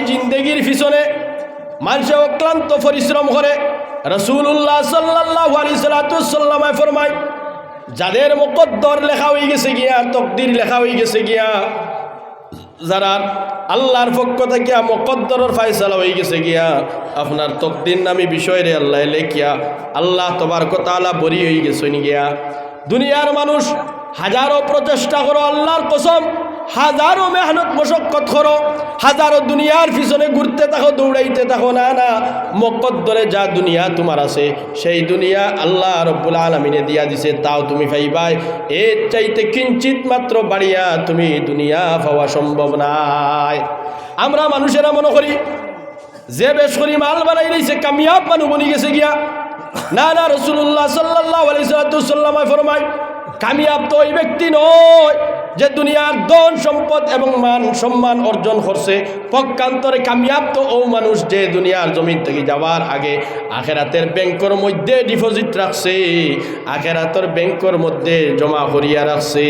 জিন্দেগির পিছনে মানুষে অক্লান্ত পরিশ্রম করে। রাসূলুল্লাহ সাল্লাল্লাহু আলাইহি সাল্লাম ফরমায়, যাদের মুকদ্দর লেখা হয়ে গেছে গিয়া, তকদির লেখা হয়ে গেছে গিয়া, যারা আল্লাহর পক্ষ থেকে মুকদ্দরের ফয়সালা হয়ে গেছে গিয়া, আপনার তকদির নামী বিষয় রে আল্লাহ লেখিয়া আল্লাহ তবারক ওয়া তাআলা বরি হয়ে গেছেন গিয়া। দুনিয়ার মানুষ হাজারো প্রচেষ্টা করো, আল্লাহর কসম হাজারো মেহনত মশক্কত করো, হাজারো দুনিয়ার পিছনে ঘুরতে থাকো, দৌড়াইতে থাকো, না না, মুকদ্দরে যা দুনিয়া তোমার আছে সেই দুনিয়া আল্লাহ রব্বুল আলামিনে দিয়া দিছে, তাও তুমি পাইবাই। এর চাইতে কিঞ্চিত মাত্র বাড়িয়া তুমি দুনিয়া পাওয়া সম্ভব নাই। আমরা মানুষেরা মনে করি যে বেশ করি মাল বানাই রয়েছে কামিয়াব মানুষ বনি গেছে গিয়া। না না, রাসূলুল্লাহ সাল্লাল্লাহু আলাইহি সাল্লাম ফরমায়, কামিয়াব তো ওই ব্যক্তি নয় যে দুনিয়ার ধন সম্পদ এবং মান সম্মান অর্জন করছে। পক্ষান্তরে কামিয়াব তো ও মানুষ যে দুনিয়ার জমিন থেকে যাওয়ার আগে আখেরাতের ব্যাংকের মধ্যে ডিপোজিট রাখছে, আখেরাতের ব্যাংকের মধ্যে জমা করিয়া রাখছে।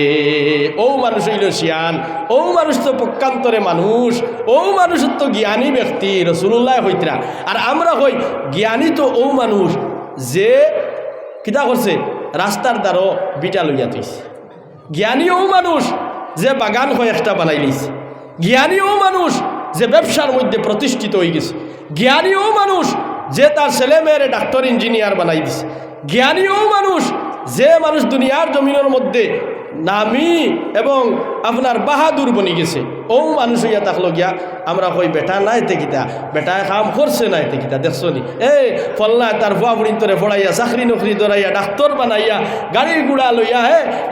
ও মানুষ হইল শিয়ান, ও মানুষ তো পক্ষান্তরে মানুষ, ও মানুষ তো জ্ঞানী ব্যক্তি রাসূলুল্লাহ হইতরা। আর আমরা হই জ্ঞানী তো ও মানুষ যে কিতা করছে, রাস্তার দ্বারও বিটা লইয়া তুইছে। জ্ঞানীও মানুষ যে বাগান কয়েকটা বানাই লিছে। জ্ঞানীও মানুষ যে ব্যবসার মধ্যে প্রতিষ্ঠিত হয়ে গেছে। জ্ঞানীও মানুষ যে তার ছেলে মেয়েরে ডাক্তার ইঞ্জিনিয়ার বানাই দিছে। জ্ঞানীও মানুষ যে মানুষ দুনিয়ার জমিনের মধ্যে নামি এবং আপনার বাহাদুর বনি গেছে। ও মানুষ হইয়া থাকলো গিয়া আমরা কই বেটা নাই তেকিতা, বেটায় কাম করছে নাই তেকিতা, দেখছো নি এই ফল্লা তার ভুয়া বুড়িন্তরে পড়াইয়া চাকরি নকরি ধরাইয়া ডাক্তার বানাইয়া গাড়ি গুড়া লইয়া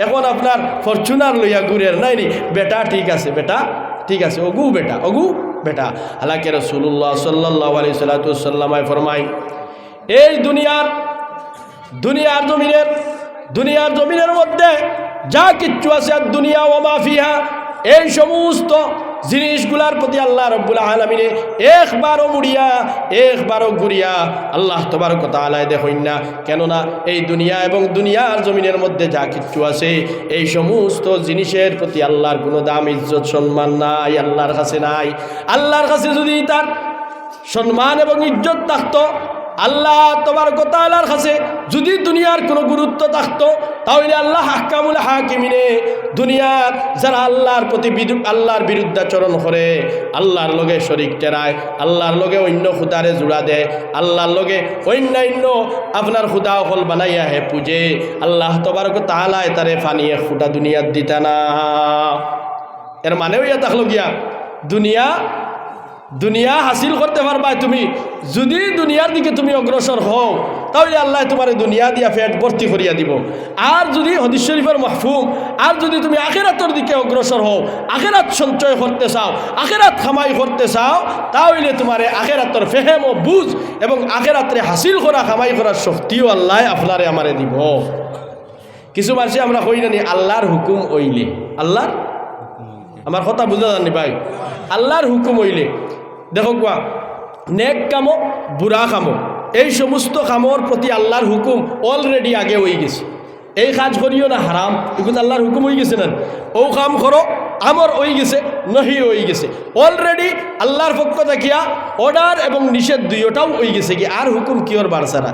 এখন আপনার ফরচুনার লইয়া ঘুরের নাই নি। বেটা ঠিক আছে, বেটা ঠিক আছে, অগু বেটা, অগু বেটা। হালাকে রাসূলুল্লাহ সাল্লাল্লাহু আলাইহি সাল্লাম ফরমায়, এই দুনিয়ার জমিনের মধ্যে যা কিচ্ছু আছে, আর দুনিয়া ওয়া মা ফিহা, এই সমস্ত জিনিসগুলার প্রতি আল্লাহ রব্বুল আলামিনে একবারও মুড়িয়া একবারও ঘুরিয়া আল্লাহ তবারক ওয়া তাআলা দেখুন না। কেননা এই দুনিয়া এবং দুনিয়ার জমিনের মধ্যে যা কিচ্ছু আছে এই সমস্ত জিনিসের প্রতি আল্লাহর কোনো দাম ইজ্জত সম্মান নাই, আল্লাহর কাছে নাই। আল্লাহর কাছে যদি তার সম্মান এবং ইজ্জত থাকতো, আল্লাহ তবারক ওয়া তাআলার কাছে যদি দুনিয়ার কোনো গুরুত্ব থাকতো, তাহলে আল্লাহ আহকামুল হাকিমিনে দুনিয়ার যারা আল্লাহর বিরুদ্ধাচরণ করে, আল্লাহর লগে শরীক টেরায়, আল্লাহর লগে অন্য খুদারে জোড়া দেয়, আল্লাহর লগে অন্যান্য আপনার খুদা হল বানাইয়া হে পূজে, আল্লাহ তবারক ওয়া তাআলা তারে ফানিয়ে খুঁটা দুনিয়ার দিতা না। এর মানেও ইয়া থাকলো গিয়া দুনিয়া হাসিল করতে পারবা তুমি যদি দুনিয়ার দিকে তুমি অগ্রসর হও, তাহলে আল্লাহ তোমার দুনিয়া দিয়া পেট ভর্তি করিয়া দিব। আর যদি হাদিস শরীফের মাহফুম, আর যদি তুমি আখিরাতের দিকে অগ্রসর হও, আখিরাত সঞ্চয় করতে চাও, আখিরাত কামাই করতে চাও, তাহলে তোমার আখিরাতের ফেহেম ও বুঝ এবং আখিরাতে হাসিল করা কামাই করার শক্তিও আল্লাহ আপনারে আমারে দিব। কিছু মানুষ আমরা কই না নি আল্লাহর হুকুম হইলে, আল্লাহর, আমার কথা বুঝা জানি ভাই, আল্লাহর হুকুম হইলে দেখো কোয়া নেক কামো বুড়া কামো এই সমস্ত কামর প্রতি আল্লাহর হুকুম অলরেডি আগে হয়ে গেছে। এই কাজ করিও না হারাম, এগুলো আল্লাহর হুকুম হয়ে গেছে না, ও কাম করো আমর হয়ে গেছে, নহি হয়ে গেছে অলরেডি। আল্লাহর পক্ষ দেখিয়া অর্ডার এবং নিষেধ দুইটাও হয়ে গেছে কি, আর হুকুম কি ওর বাড়ছাড়া,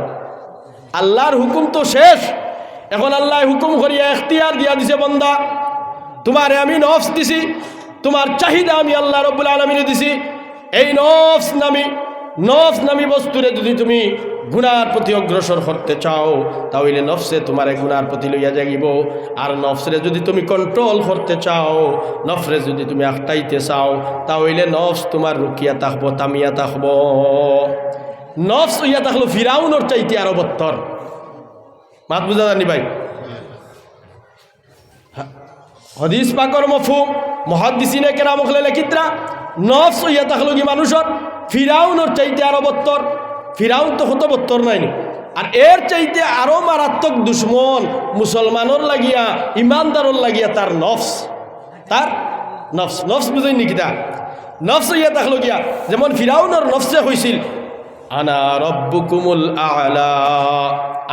আল্লাহর হুকুম তো শেষ। এখন আল্লাহ হুকুম করিয়া এখতিয়ার দিয়া দিছে, বন্দা তোমারে আমি নফস দিছি, তোমার চাহিদা আমি আল্লাহ রব্বুল আলামিনে দিছি। এই নফস নামি বস্তুরে যদি তুমি গুনার প্রতি অগ্রসর করতে চাও, তাহলে নফসে তোমার গুনার প্রতি লইয়া যাইব। আর নফসরে যদি তুমি কন্ট্রোল করতে চাও, নফসরে যদি তুমি আটকাইতে চাও, তাহলে নফস তোমার রুকিয়া থাকবো, তামিয়া থাকবো। নফস ইয়া থাকলো ফিরাউনের চাইতে আরো বত্তর। মাত বুঝা জানি ভাই, হাদিস পাকর মফহুম মুহাদ্দিসিনে কেরাম হলে লেখিতরা নফস ইয়া থাকলো কি মানুষের ফিরাউনের চাইতে আরো বত্তর। ফিরাউন তো কত বত্তর নাইনি, আর এর চাইতে আরো মারাত্মক দুশ্মন মুসলমানের লাগিয়া ইমানদারের লাগিয়া তার নফস, তার নফস বুঝেন নাকি? তা নফস ইয়া থাকলো গিয়া যেমন ফিরাউনের নফসে হয়েছিল আনা রব্বুকুমুল আলা,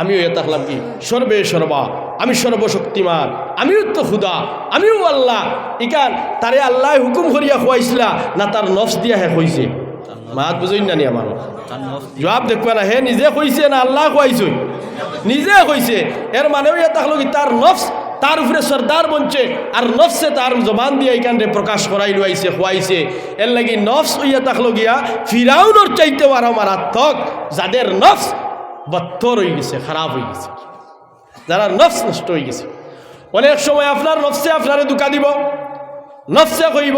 আমিও ইয়া থাকলাম কি সর্বে সর্বা, আমি সর্বশক্তিমান, আমিও তো খুদা, আমিও আল্লাহ। ইকান তারে আল্লাহ হুকুম করিয়া খুয়াইছিলা না তার নফস দিয়া হে হয়েছে? মাত বুঝুন না নি আমার জবাব দেখবা না হে নিজে কইছে না আল্লাহ কইছে নিজে কইছে এর মানেও ইয়া তাহলো কি তার নফস তার উপরে সর্দার বনছে আর নফসে তার জবান দিয়ে এইখানে প্রকাশ করাই লইছে খোয়াইছে এর লাগি নফস ইয়া তাহলো গিয়া ফিরাউনের চাইতেও আরো মারাত্মক যাদের নফস বত্তর হয়ে গেছে খারাপ হয়ে গেছে যারা নফস নষ্ট হয়ে গেছে অনেক সময় আপনার নফসে আপনারে দুকা দিব নফসে কইব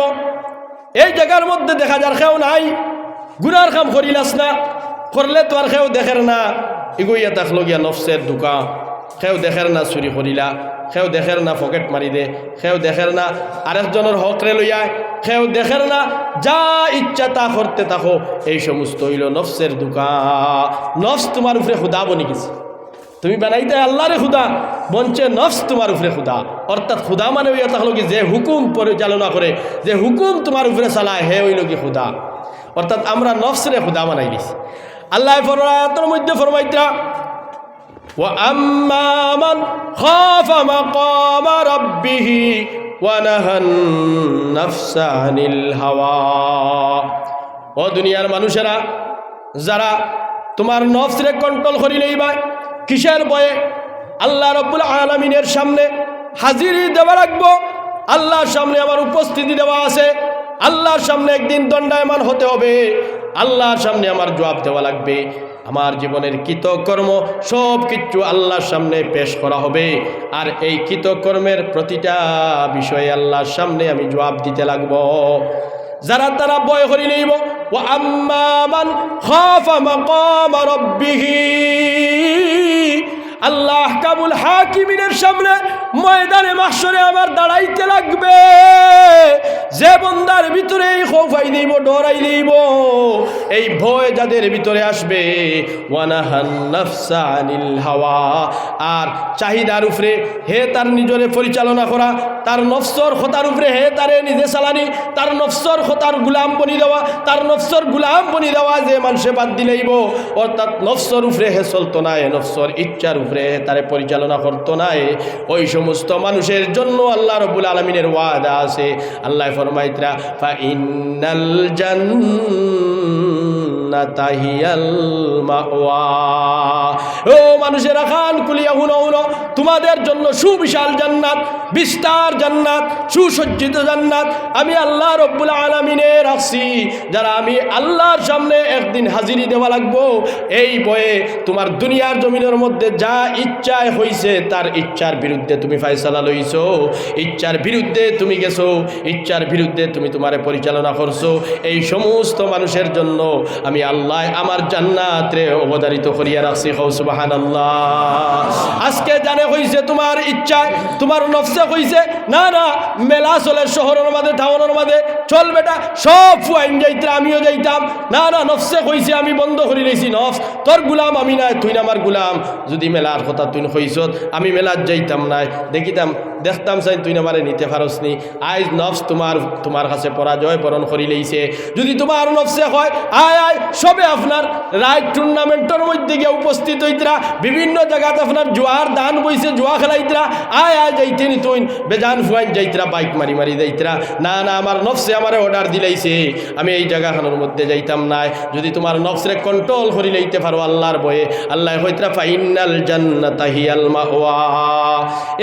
এই জায়গার মধ্যে দেখা যার কেউ নাই গুনার কাম করিলাস না করলে তো আর কেউ দেখের না এগোইয়া থাকলো গিয়া নফসের দুকা কেউ দেখের না চুরি করিলা কেউ দেখের না পকেট মারি দে কেউ দেখের না আরেকজনের হকরে লইয়া কেউ দেখের না যা ইচ্ছা তা করতে থাকো এই সমস্ত হইল নফসের দুকা নফস তোমার উপরে খুদা বনি গেছে তুমি বানাইতে আল্লাহরে খুদা বঞ্চে নফস তোমার উপরে খুদা অর্থাৎ খুদা মানে হইয়া থাকলো কি যে হুকুম পরিচালনা করে যে হুকুম তোমার উপরে চালায় হে হইল কি খুদা অর্থাৎ আমরা নফসরে খুদা বানাই দিছি আল্লাহ ফরমায়াতের মধ্যে ফরমাইতা ওয়া আম্মা মান খাফা মাকামা রাব্বিহি ওয়া নাহান নাফসা আনিল হাওয়া ও দুনিয়ার মানুষেরা যারা তোমার নফসরে কন্ট্রোল করি লইবা কিসের ভয়ে আল্লাহ রাব্বুল আলামিনের সামনে হাজিরি দেওয়া রাখবো আল্লাহর সামনে আমার উপস্থিতি দেওয়া আছে আল্লাহর সামনে একদিন দণ্ডায়মান হতে হবে আল্লাহর সামনে আমার জবাব দেওয়া লাগবে আমার জীবনের কৃতকর্ম সব কিছু আল্লাহর সামনে পেশ করা হবে আর এই কৃতকর্মের প্রতিটা বিষয়ে আল্লাহর সামনে আমি জবাব দিতে লাগবো যারা তারা ভয় করি লইব ওয়া আম্মা মান খাফা মাকামা রাব্বিহি আল্লাহ আহকামুল হাকিমিনের সামনে ময়দানে মাহশরে আমার দাঁড়াইতে লাগবে যে বন্দার ভিতরে এই খৌফাই দিব ডরাই দিব এই ভয় যাদের ভিতরে আসবে ওয়ানাহান নাফসা আনিল হাওয়া আর চাহিদার উপরে হে তার নিজরে পরিচালনা করা তার নফসর খতার উপরে হে তারে নিজে চালানি তার নফসর খতার গুলাম বনি দেওয়া তার নফসর গুলাম বনি দেওয়া যে মানুষে বাদ দিলেইব অর্থাৎ নফসর উপরে হে চলতো না এ নফসর ইচ্ছার উপরে তারে পরিচালনা করতো না ওই সমস্ত মানুষের জন্য আল্লাহ রাব্বুল আলামিনের ওয়াদা আছে আল্লাহ ফরমাইতরা ফা ইন্নাল জান্নাতা হিয়াল মাওয়া ও মানুষেরা কান খুলিয়া শুনো তোমাদের জন্য সুবিশাল জান্নাত বিস্তার জান্নাত সুসজ্জিত জান্নাত আমি আল্লাহ রাব্বুল আলামিনে রাখছি যারা আমি আল্লাহর সামনে একদিন হাজিরি দেওয়া লাগবো এই বয়ে তোমার দুনিয়ার জমিনের মধ্যে যা ইচ্ছায় হইছে তার ইচ্ছার বিরুদ্ধে তুমি ফয়সালা লইছো ইচ্ছার বিরুদ্ধে তুমি গেছো ইচ্ছার বিরুদ্ধে তুমি তোমারে পরিচালনা করছো এই সমস্ত মানুষের জন্য আমি আল্লাহ আমার জান্নাতে অবধারিত করিয়া রাখছি সুবহানাল্লাহ আজকে জানে হইছে তোমার ইচ্ছায় তোমার নফসে হইছে না না মেলা চলে শহরের মাঝে টাউনের মাঝে চল বেটা সব ফুয়াইন যাইতাম আমিও যাইতাম না না নফসে হইছে আমি বন্ধ করে নিয়েছি নফস তোর গুলাম আমি নাই তুই না আমার গুলাম যদি মেলার কথা তুই হইছ আমি মেলার যাইতাম নাই দেখিতাম দেখতাম চাই তুই আমারে নিতে পারস নি আজ নফস তোমার কাছে পরাজয় বরণ করি লইছে যদি তোমার নফসে হয় আয় সবে আপনার রাইট টুর্নামেন্টের মধ্যে গিয়ে উপস্থিত হইতরা বিভিন্ন জায়গাতে আপনার জোয়ার দান বইছে জোয়া খেলাইতরা আয় যাইতে নি তুই বেজান ফুয়াইন যাইতরা বাইক মারি মারি যাইতরা না না আমার নফসে আমারে অর্ডার দিলাইছে আমি এই জায়গাখানোর মধ্যে যাইতাম নাই যদি তোমার নফসরে কন্ট্রোল করি লইতে পারো আল্লাহর বয়ে আল্লাহ হইতরা ফাইনাল জান্নাতা হিয়াল মাওয়া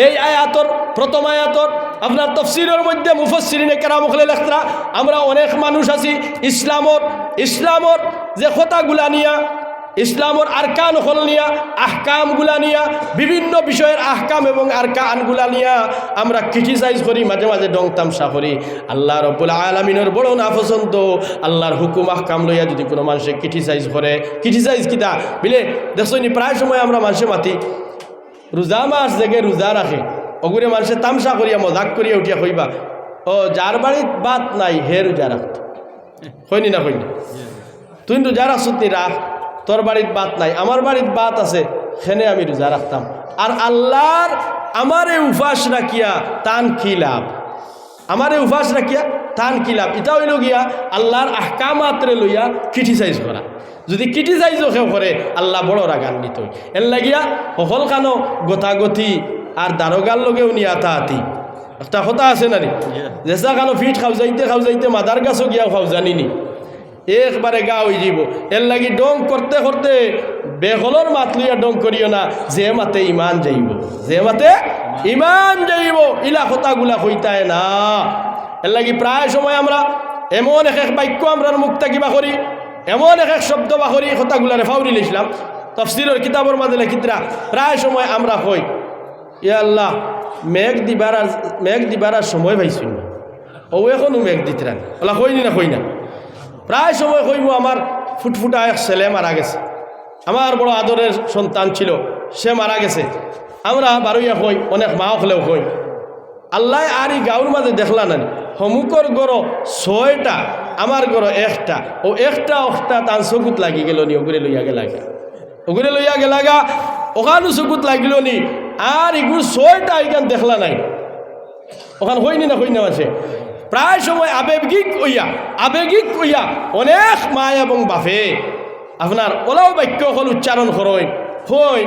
এই আয়াতর প্রথম আয়াতর আপনার তাফসীরের মধ্যে মুফাসসিরিনে কেরাম হলে লেখরা আমরা অনেক মানুষ আছি ইসলামর যে কথাগুলা নিয়া ইসলামর আরকান হল নিয়া আহকামগুলা নিয়া বিভিন্ন বিষয়ের আহকাম এবং আরকানগুলা নিয়া আমরা ক্রিটিসাইজ করি মাঝে মাঝে ডং তামসা করি আল্লাহ রাব্বুল আলামিনের বড় নাপছন্দ আল্লাহর হুকুম আহকাম লইয়া যদি কোনো মানুষে ক্রিটিসাইজ করে ক্রিটিসাইজ কিতা বিলে দেখছো নি প্রায় সময় আমরা মানুষে মাতি রোজা মাস জেগে রোজা রাখে অগুরে মানুষে তামসা করিয়া মজাক করিয়া উঠিয়া কইবা ও যার বাড়িত বাত নাই হে রোজা রাখত কইনি না কইনি তুই রোজা রাখছত নি রাখ তোর বাড়ির বাত নাই আমার বাড়ির বাত আছে সেনে আমি রোজা রাখতাম আর আল্লাহর আমার এই উপাস রাখিয়া তান কি লাভ আমার এই উপাস রাখিয়া তান কি লাভ এটা হইল গিয়া আল্লাহর আহকামাতরে লইয়া ক্রিটিসাইজ করা যদি ক্রিটিসাইজও কেউ করে আল্লাহ বড় রাগান্বিত এর লাগিয়া সকল কানো গতাগতি আর দারোগার লগেও নিয়ে আতাহাতি একটা কথা আছে না নি যেসা কানো ফিট খাও যাইতে মাদার গাছও গিয়া খাও জানিনি একবারে গা হয়ে যাব। এর লাগি ডং করতে করতে বেহলর মাত লইয়া ডং করিও না, যে মাতে ইমান যাইব, যে মাতে ইমান যাইব ইলা কথাগুলা হইতায় না। এর লাগি প্রায় সময় আমরা এমন এক বাক্য আমরা মুখ থাকিবা করি, এমন এক শব্দ বা করি কথাগুলারে ফাউরি লিখলাম। তাফসীরের কিতাবের মাঝে লিখিতরা প্রায় সময় আমরা কই, ইয়া আল্লাহ মেঘ দিবার আর সময় পাইছি না, ও এখনো মেঘ দিতরান ওলা কইনি না কই না। প্রায় সময় কইব আমার ফুটফুটা এক ছেলে মারা গেছে, আমার বড় আদরের সন্তান ছিল, সে মারা গেছে। আমরা বারুইয়া কই, অনেক মা হলেও কই, আল্লাহ আর এই গাঁর মাঝে দেখলা না সমুকর গড় 6টা, আমার গড় 1টা, ও একটা তার চকুত লাগি গেল নি, ওগুলো লইয়া গেলাগা, ওগুলো লইয়া গেলাগা, ওখানো চকুত লাগিল নি, আর এগুলো 6টা এখান দেখলা নাই, ওখান হইনি না হই না আছে। প্রায় সময় আবেগিক হইয়া অনেক মা এবং বাপে আপনার ওলাও বাক্য হল উচ্চারণ করেন, হই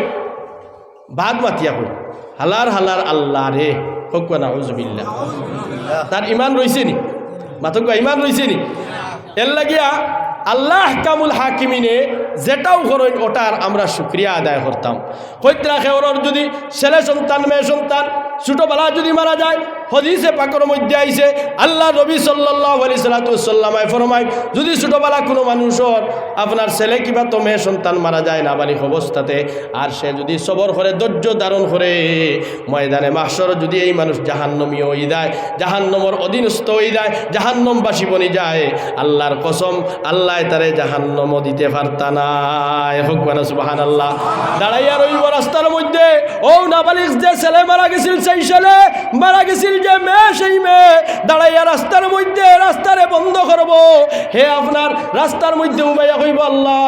বাদ মাতিয়া হই হালার আল্লাহ রে হোক না হুজুবিল্লাহ। তার ইমান রয়েছে নি, মাতক ইমান রয়েছে নি। এর লাগিয়া আল্লাহ কামুল হাকিমিনে যেটাও করেন ওটার আমরা শুক্রিয়া আদায় করতাম। হইতরা খেওরর যদি ছেলে সন্তান মেয়ে সন্তান ছোটবেলা যদি মারা যায়, হাদিসে পাকের মধ্যে আইছে আল্লাহ নবী সাল্লাল্লাহু আলাইহি সাল্লামে ফরমায়, যদি ছোটবেলা কোনো মানুষের আপনার ছেলে কিবা তো মেয়ে সন্তান মারা যায় নাবালিগ অবস্থাতে, আর সে যদি সবর করে ধৈর্য ধারণ করে ময়দানে মাহশর যদি এই মানুষ জাহান্নামী হয়ে যায়, জাহান্নামের অধীনস্থ হয়ে যায়, জাহান্নামবাসী বনে যায়, আল্লাহর কসম আল্লাহ তারে জাহান্নাম দিতে পারতা না। হোক না সুবহানাল্লাহ। দাঁড়াইয়া রইব রাস্তার মধ্যে, ও নাবালিগ যে ছেলে মারা গেছিল সেই ছেলে মারা গেছিল যে মেয়ে সেই মেয়ে দাঁড়াইয়া রাস্তার মধ্যে রাস্তারে বন্ধ করব। হে আপনার রাস্তার মধ্যে উবাইয়া কইব, আল্লাহ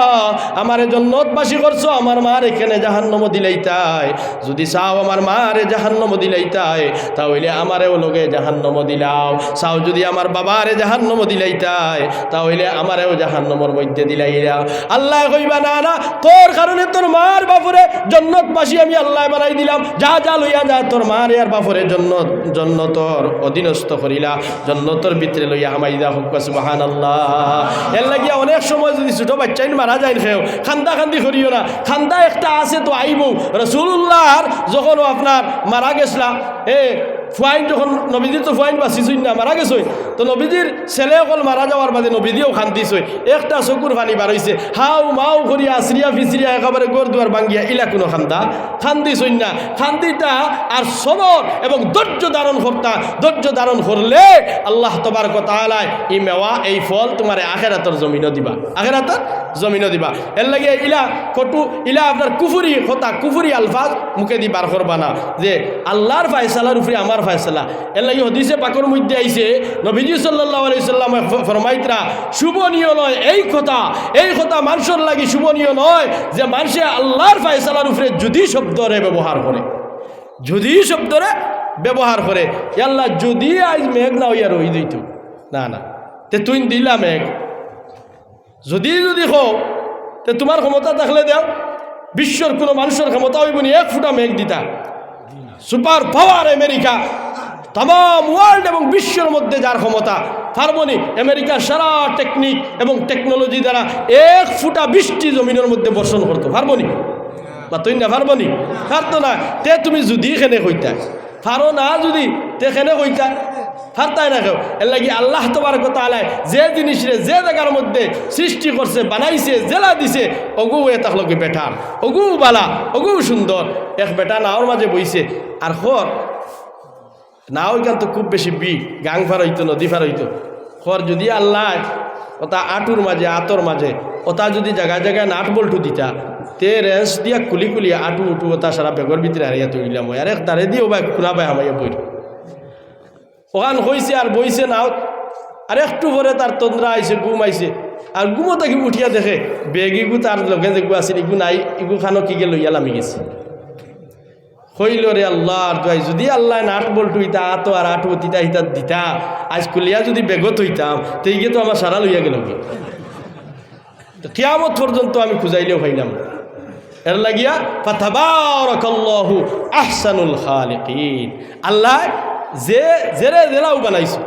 আমারে জান্নাতবাসী করছো, আমার মার এখানে জাহান্নাম দিলাইতাই, যদি চাও আমার মারে জাহান্নাম দিলাইতাই তাহলে আমারেও লগে জাহান্নাম দিলাও, চাও যদি আমার বাবারে জাহান্নাম দিলাইতাই তাহলে আমারেও জাহান্নামের মধ্যে দিলাইরা। আল্লাহ কইবা না না, তোর কারণে তোর মার বাপরে জান্নাতবাসী আমি আল্লাহ বানাই দিলাম, যা যা লইয়া যা তোর মার আর বাপরে জান্নাতর অধীনস্থ করিলা, জান্নাতের ভিতরে লইয়া হামাইদা। হোক সুবহানাল্লাহ। এর লাগিয়া অনেক সময় যদি ছোট বাচ্চাই মারা যায় খেও খান্দা খান্দি করিও না, খান্দা একটা আছে তো আইব। রাসূলুল্লাহর যখন আপনার মারা গেছলা ফুয়াইন, যখন নবীজির তো ফুয়াইন বাঁচিছই না, মারা গেছই, তো নবীজির ছেলে অকল মারা যাওয়ার বাদে নবীজিও খান্দিছই, একটা চকুর পানি বার হইছে, হাউ মাউ করিয়া আশ্রিয়া ফিসরিয়া একেবারে গোর দুয়ার ভাঙ্গিয়া ইলা কোনো খান্দিছই না। খান্দিতা আর সবর এবং ধৈর্য ধারণ করতা, ধৈর্য ধারণ করলে আল্লাহ তবারক ওয়া তাআলা এই মেওয়া এই ফল তোমার আখিরাতের জমিনও দিবা, আখিরাতের জমিনও দিবা। এর লাগে ইলা কটু ইলা আপনার কুফুরি কথা, কুফুরি আলফাজ মুখে দি বার করবা না, যে আল্লাহর ফায়সালার উপরে আমার ফায়সালা। এর লাগে হাদিসে পাকের মধ্যে আইছে নবীজি সাল্লাল্লাহু আলাইহি সাল্লাম ফরমাইতরা, শুভনীয় নয় এই কথা মানুষের লাগি শুভনীয় নয় যে মানুষে আল্লাহর ফায়সালার উপরে যদি শব্দরে ব্যবহার করে, যদি শব্দরে ব্যবহার করে, আল্লাহ যদি আজ মেঘ না হইয়া রই দিত না না তে তুই দিলা মেঘ, যদি হো তে তোমার ক্ষমতা থাকলে দেও, বিশ্বর কোনো মানুষের ক্ষমতা হইব নি 1 ফুটা মেঘ দিতা। সুপার পাওয়ার আমেরিকা, তাম ওয়ার্ল্ড এবং বিশ্বের মধ্যে যার ক্ষমতা, পারবনি আমেরিকার সারা টেকনিক এবং টেকনোলজি দ্বারা 1 ফুটা বৃষ্টি জমিনের মধ্যে বর্ষণ করতো, পারবনি বা তুই না পারবনি, পারতো না। তে তুমি যদি এখানে কইতা পারো না, যদি তেখানে কইতা পারতাই না কেউ। এর লাগি আল্লাহ তাবারক ওয়া তাআলা যে জিনিসরে যে জায়গার মধ্যে সৃষ্টি করছে, বানাইছে, জেলা দিছে, অগু এ তাহলে বেটার, অগু বালা, অগু সুন্দর। এক বেটা নাওর মাঝে বইছে, আর খর নাও এখান তো খুব বেশি গাং ফার হইতো, নদী ফার হইতো, খর যদি আল্লাহ ওটা আটুর মাঝে আতর মাঝে ওটা যদি জায়গায় জায়গায় নাট বল্টু দিতা, তে রেঞ্চ দিয়া খুলি আটু উঠু ওটা সারা বেগর ভিতরে হারিয়া তৈরিলাম, আর এক দাঁড়ে দিও বা খুনা পাই হামাইয়া বই ওখান হয়েছে আর বইছে নাও। আর একটু পরে তার তন্দ্রা আইছে, ঘুম আইছে, আর ঘুমো তাকে উঠিয়া দেখে বেগিগু তার লগে যে গু আছিল ইগু নাই, ইগু খানো কি গেল ইয়া নামি গেছে। হইল রে আল্লাহর দোয়াই, যদি আল্লাহ নাট বল্টু হইতা আতো আর আটু তিতা হিতা দিতা, আজ কুলিয়া যদি বেগত হইতাম তো ইগে তো আমার সারা লইয়া গেল কি, কিয়ামত পর্যন্ত আমি খুঁজাইলেও পাইলাম। এর লাগিয়া ফাতাবারাকাল্লাহু আহসানুল খালিকিন, আল্লাহ যে জেরে জেলাও বানাইছো,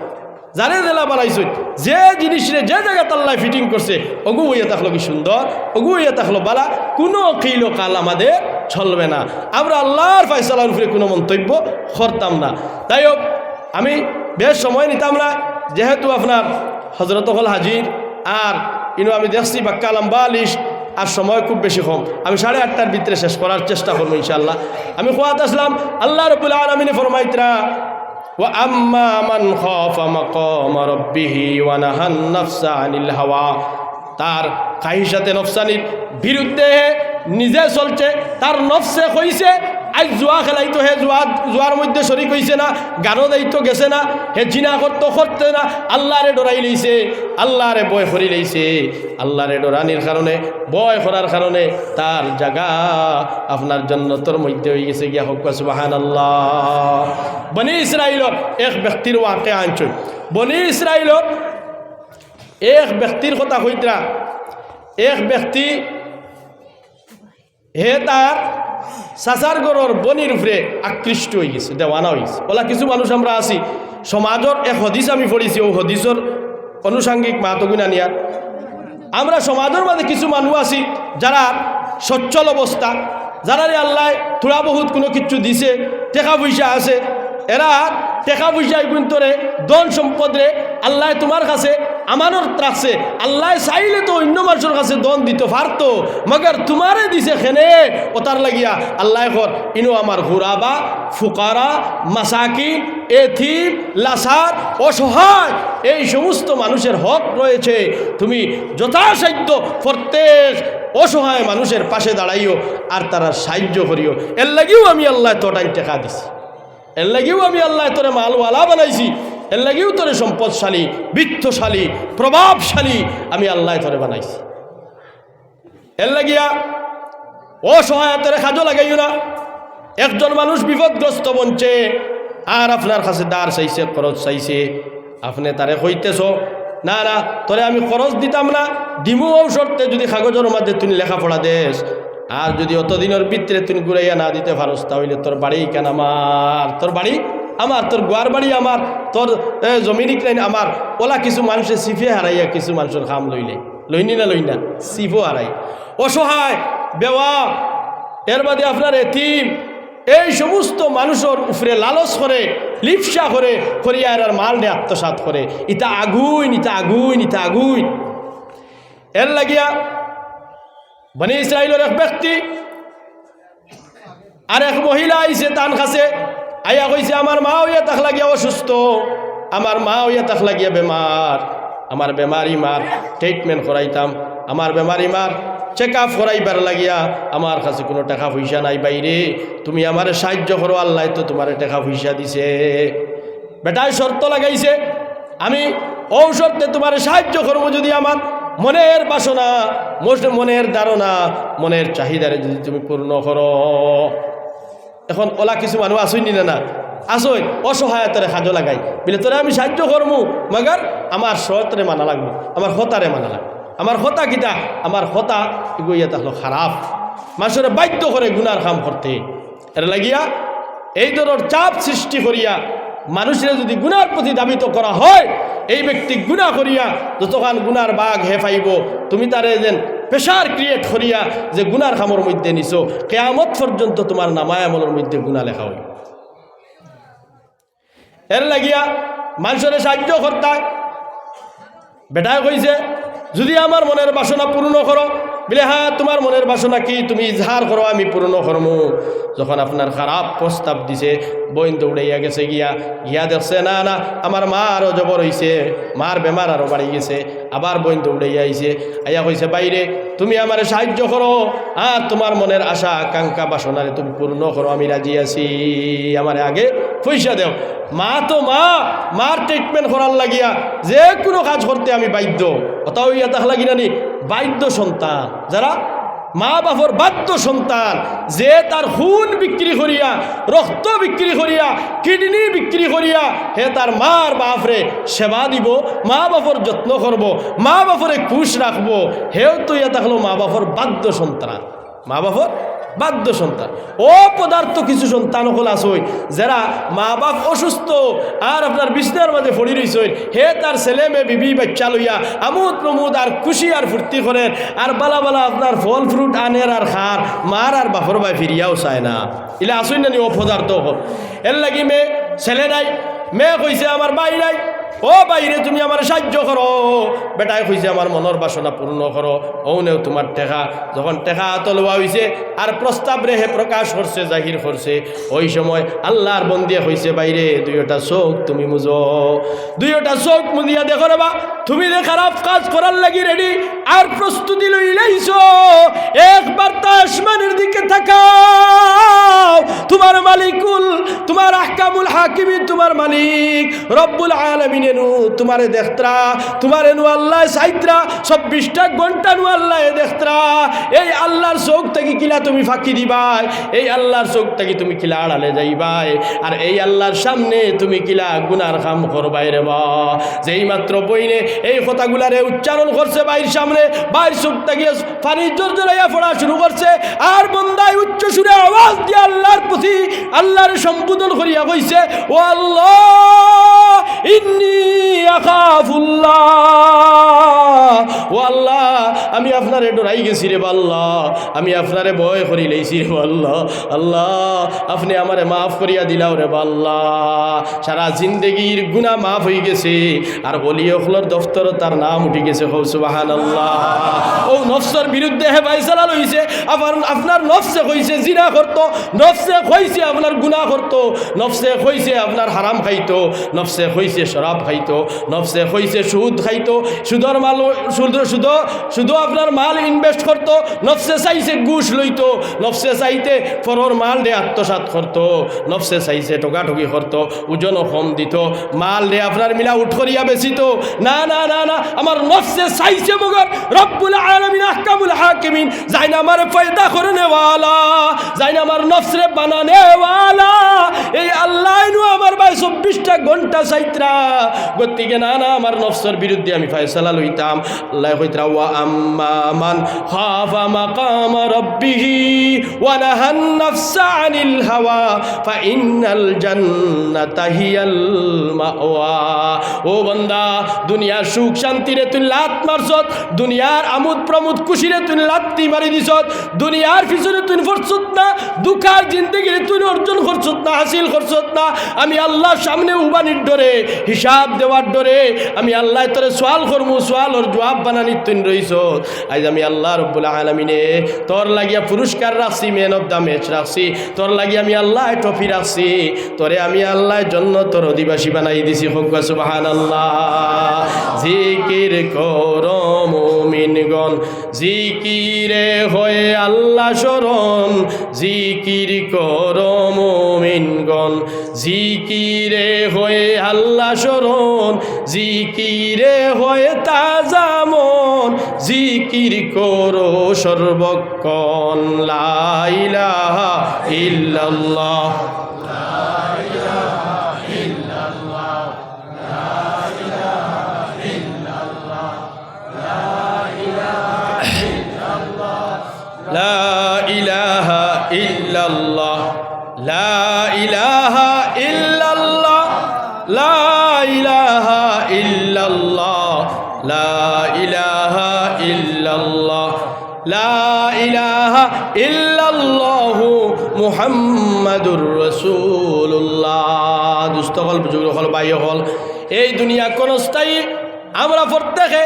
যারে জেলা বানাইছই যে জিনিসরে যে জায়গা তাল্লায় ফিটিং করছে অগু হইয়া থাকলো কি সুন্দর, অগু হইয়া থাকলো বালা, কোনো কিল কাল আমাদের চলবে না। আমরা আল্লাহর ফয়সালার উপরে কোনো মন্তব্য করতাম না। তাই হোক, আমি বেশ সময় নিতাম না, যেহেতু আপনার হজরত হল হাজির, আর আমি দেখছি বাক্কা লম্বা লিস্ট, আর সময় খুব বেশি কম। আমি 8:30টার ভিতরে শেষ করার চেষ্টা করবো ইনশাআল্লাহ। আমি খোয়াত আসলাম, আল্লাহ রাব্বুল আলামিন ফরমাইতরা ওয়া আম্মা মান খাফা মাকাম রাব্বিহি ওয়া নাহান নাফসা আনিল হাওয়া, তার কাহিসাতে নফসানির বিরুদ্ধে নিজে চলছে, তার নফসে কইছে আজ জুয়া খেলাইতো, হে জুয়ার মধ্যে শরিক হইছে না, গানও দায়িত্ব গেছে না, হে জিনা করতে না, আল্লাহরে ডরাই লইছে, আল্লাহরে বয় করি লইছে। আল্লাহরে ডরানির কারণে, বয় করার কারণে তার জায়গা আপনার জান্নাতের মধ্যে হয়ে গেছে গিয়া। হোক সুবহানাল্লাহ। বনি ইসরাইলত এক ব্যক্তির ওয়াকে আনছে, বনি ইসরাইলত এক ব্যক্তির কথা কইতরা, এক ব্যক্তি হে তার সাসার গরর বনির উপরে আকৃষ্ট হয়ে গেছে, দেওয়ানা হয়ে গেছে। ওলা কিছু মানুষ আমরা আছি, সমাজের এক হদিস আমি পড়েছি, ও হদিসের অনুষাঙ্গিক মাতগুনা নিয়ার আমরা সমাজের মাঝে কিছু মানুষ আছি যারা সচ্ছল অবস্থা, যারা আল্লাহ থোড়া বহুত কোনো কিছু দিছে, টাকা পয়সা আছে, এরা টাকা পয়সায় গুন্তরে ধন সম্পদরে আল্লাহ তোমার কাছে আমানত রাখছে। আল্লাহ চাইলে তো অন্য মানুষের কাছে দন দিতে পারতো, মগর তোমারে দিছে খেনে ওতার লাগিয়া আল্লাহ কর ইনো আমার গুরাবা, ফুকারা, মাসাকিন, এথিম, লাসার, অসহায় এই সমস্ত মানুষের হক রয়েছে। তুমি যথাসাধ্য প্রত্যেক অসহায় মানুষের পাশে দাঁড়াইও আর তারা সাহায্য করিও। এর লাগিও আমি আল্লাহ তোটাই টাকা দিছি, এর লাগিও আমি আল্লাহ তোরে মালওয়ালা বানাইছি, এর লাগিও তোরে সম্পদশালী, বিত্তশালী, প্রভাবশালী আমি আল্লাহ তোরে বানাইছি। এর লাগিয়া অসহায়তারে কাজও লাগাইও না। একজন মানুষ বিপদগ্রস্ত বনছে আর আপনার কাছে দাঁড় চাইছে, খরচ চাইছে, আপনি তারে কইতেছ না না তোরে আমি খরচ দিতাম না, দিমু ঔষধতে যদি কাগজের মধ্যে তুমি লেখাপড়া দেশ, আর যদি অতদিনের ভিতরে তুমি ঘুরাইয়া না দিতে পারস তাহলে তোর বাড়ি কেন আমার, তোর বাড়ি আমার, তোর গোয়ার বাড়ি আমার, তোর জমিনিক লাইন আমার। ওলা কিছু মানুষের সিফে হারাইয়া কিছু মানুষের খাম লইনি না লইনা সিফও হারাই। অসহায় বেওয়া, এর বাদে আপনার এতিম, এই সমস্ত মানুষের উপরে লালচ করে, লিপসা করে করিয়া এর মাল নিয়ে আত্মসাৎ করে। ইটা আগুন, ইটা আগুন, ইটা আগুন। এর লাগিয়া বনি ইসরাইলের এক ব্যক্তি আর এক মহিলা আইছে তান কাছে, আইয়া কইছে আমার মা হইয়া তাক লাগিয়া অসুস্থ, আমার মা হইয়া তাক লাগিয়া বেমার, আমার বেমারি মার ট্রিটমেন্ট করাইতাম, আমার বেমারি মার চেক আপ করাইবার লাগিয়া আমার কাছে কোনো টাকা পয়সা নাই বাইরে, তুমি আমার সাহায্য করো, আল্লাহ তো তোমার টাকা পয়সা দিছে। বেটায় শর্ত লাগাইছে, আমি ঔষধে তোমার সাহায্য করবো যদি আমার মনের বাসনা, মনের ধারণা, মনের চাহিদারে যদি তুমি পূর্ণ করো। এখন ওলা কিছু মানুষ আসইনি না আসই অসহায়তারে কাজও লাগাই বলে তোরে আমি সাহায্য করবো, মগর আমার শর্তরে মানা লাগবো, আমার হতারে মানা লাগবে। আমার হতা কিতা, আমার হতা এগুইয়া তাহলে খারাপ, মানুষের বাধ্য করে গুনার কাম করতে। এর লাগিয়া এই ধরনের চাপ সৃষ্টি করিয়া মানুষের যদি গুনার প্রতি দাবিত করা হয়, এই ব্যক্তি গুনাহ করিয়া যতক্ষণ গুনার বাঘ হে পাইব, তুমি তারে যেন প্রেশার ক্রিয়েট করিয়া যে গুনার খামর মধ্যে নিছো, কিয়ামত পর্যন্ত তোমার নামায় আমলের মধ্যে গুনাহ লেখা হইব। এর লাগিয়া মানুষের সাহায্য করতে বেটায় কইছে যদি আমার মনের বাসনা পূর্ণ করো, বলে হ্যাঁ তোমার মনের বাসনা কি, তুমি ইজহার করো আমি পূর্ণ করমু। যখন আপনার খারাপ প্রস্তাব দিছে, বইন দৌড়াইয়া গেছে, গিয়া দেখছে না না আমার মা আরও জবর হইছে, মার বেমার আরও বাড়ি গেছে, আবার বইন দৌড়াইয়া আইছে, আইয়া কইছে বাইরে তুমি আমার সাহায্য করো আর তোমার মনের আশা আকাঙ্ক্ষা বাসনারে তুমি পূর্ণ করো, আমি রাজি আছি, আমার আগে পয়সা দেও। মা তো মার ট্রিটমেন্ট করার লাগিয়া যে কোনো কাজ করতে আমি বাধ্য, ওটাও ইয়া তাক লাগি নানি বাধ্য সন্তান, যারা মা বাপর বাধ্য সন্তান, যে তার খুন বিক্রি করিয়া, রক্ত বিক্রি করিয়া, কিডনি বিক্রি করিয়া হে তার মার বাপরে সেবা দিব, মা বাপর যত্ন করব, মা বাপরে খুশ রাখবো, হেও তো ইয়া থাকলো মা বাপর বাধ্য সন্তান, মা বাপর বাধ্য সন্তান। ও পদার্থ কিছু সন্তান হল আসই যারা মা বাপ অসুস্থ আর আপনার বিছনার মাঝে পড়ি রইছই, হে তার ছেলে মেয়ে বিবি বাচ্চা লইয়া আমোদ প্রমোদ আর খুশি আর ফুর্তি করেন আর বালা বালা আপনার ফল ফ্রুট আনের আর খার, মার আর বাপর ভাই ফিরিয়াও চায় না। ইলা আসই না নি ও পদার্থ হল। এর লাগি মেয়ে ছেলে নাই, মেয়ে কইছে আমার বাই নাই, ও বাইরে তুমি আমার সাহায্য করো। বেটায় কইছে আমার মনের বাসনা পূর্ণ করো। ও নেও তোমার টেকা। যখন টেকা তলবা হইছে আর প্রস্তাব রেহে প্রকাশ করছে, জাহির করছে, ওই সময় আল্লাহর বন্দিয়া কইছে বাইরে দুইটা চোখ তুমি মুজো, দুইটা চোখ মুদিয়া দেখো রে বা তুমি যে খারাপ কাজ করার লাগি রেডি আর প্রস্তুতি লইলাইছো, একবার তা আসমানের দিকে তাকাও। তোমার মালিকুল, তোমার আহকামুল হাকিমিন, তোমার মালিক রব্বুল আলামিন তোমারে দেখতরা, তোমার এনু আল্লাহ সাইত্রা 24টা ঘন্টা নু আল্লাহ দেখতরা। এই আল্লাহর চোখ থেকে কিলা তুমি ফাঁকি দিবাই, এই আল্লাহর চোখ থেকে তুমি কিলা আড়ালে যাইবাই, আর এই আল্লাহর সামনে তুমি কিলা গুনার কাম করবাই রে বা। যেই মাত্র বইনে এই কথাগুলারে উচ্চারণ করছে বাইর সামনে, বাইর চোখ থেকে পানি জোরজোরাইয়া পড়া শুরু করছে আর বন্দায় উচ্চ সুরে আওয়াজ দিয়ে আল্লাহর প্রতি আল্লাহর সম্বোধন করিয়া কইছে, ও আল্লাহ ইন্নী আখাফুল্লাহ, ও আল্লাহ আমি আপনারে ডরাই গেছি রে আল্লাহ, আমি আপনারে ভয় করি লইছি রে আল্লাহ। আল্লাহ আপনি আমারে মাফ করিয়া দিলাও রে আল্লাহ। সারা জিন্দেগির গুনাহ মাফ হয়ে গেছে আর ওলি হকলর দফতর তার নাম উঠে গেছে। সুবহানাল্লাহ। ও নফসের বিরুদ্ধে হে ফায়সালা লইছে। আপনার নফসে কইছে জিনা করতো, নফসে কইছে আপনার গুনাহ করতো, নফসে কইছে আপনার হারাম খাইতো, নফসে কইছে শরাব খাইতো, নফসে কইছে সুদ খাইতো, সুদর মাল শুধু আপনার মাল ইনভেস্ট করতো, নফসে চাইছে ঘুষ লইতো, নফসে চাইতে পরর মাল দিয়ে আত্মসাৎ করতো, নফসে চাইছে টোকাটুকি করতো, ওজনও কম দিত, মাল দিয়ে আপনার মিলা উঠ করিয়া বেচিত। না না না না, আমার নফসে চাইছে মগর রব্বুল আলামিন আহকামুল হাকিমিন যাই না আমার পয়দা করে নেওয়ালা, যাই না আমার নফসরে বানানেওয়ালা, এই আল্লাহ আমার ভাই 24টা ঘন্টা চাইত্রা গতিকে না না আমার নফসের বিরুদ্ধে আমি ফায়সালা লইতাম। আল্লাহ কইতরা ওয়া আম্মা মান খাফা মাকাম রাব্বিহি ওয়া নাহান নাফসা আনিল হাওয়া ফা ইন্নাল জান্নাতা হিয়াল মাওয়া। ও বান্দা দুনিয়ার সুখ শান্তিরে তুই লাত মারছত, দুনিয়ার আমোদ প্রমোদ খুশিরে তুই লাত্তি মারি দিছত, দুনিয়ার পিছনে তুই ফরছত না, দুঃখার জিন্দেগিরে তুই অর্জন করছত না, হাসিল করছত না। আমি আল্লাহর সামনে উবানির ডরে, হিসাব দেওয়ার ডরে আমি আল্লাহ তোরে সোয়াল করমু, সোয়ালর জবাব বানানি তুই রইছ। আজ আমি আল্লাহ রব্বুল আলামিনে তোর লাগিয়া পুরস্কার রাখছি, মেন অফ দ্য ম্যাচ রাখছি, তোর লাগি আমি আল্লাহ ট্রফি রাখছি, তোরে আমি আল্লাহর জন্য তোর অধিবাসী বানাই দিছি। হোক সুবহানাল্লাহ। জিকির করো মুমিনগণ, জিকিরে হয়ে আল্লাহ শরণ, জিকির করো মুমিনগণ, জিকিরে হয়ে আল্লাহ শরণ, জিকিরে হয়ে তাজা মন, জিকির করো সর্বক্ষণ। লা ইলাহা ইল্লাল্লাহ, লা ইলাহা ইল্লাল্লাহ, লা ইলাহা ইল্লাল্লাহ, লা ইলাহা ইল্লাল্লাহ, লা ইলাহা ইল্লাল্লাহ, লা ইলাহা ইল্লাল্লাহ, লা ইলাহা ইল্লাল্লাহ, লা ইলাহা ইল্লাল্লাহ, লা ইলাহা ইল্লাল্লাহু মুহাম্মাদুর রাসূলুল্লাহ। দুস্থ হল, বুজুর্গ হল, ভাই হল, এই দুনিয়া ক্ষণস্থায়ী। আমরা প্রত্যেকে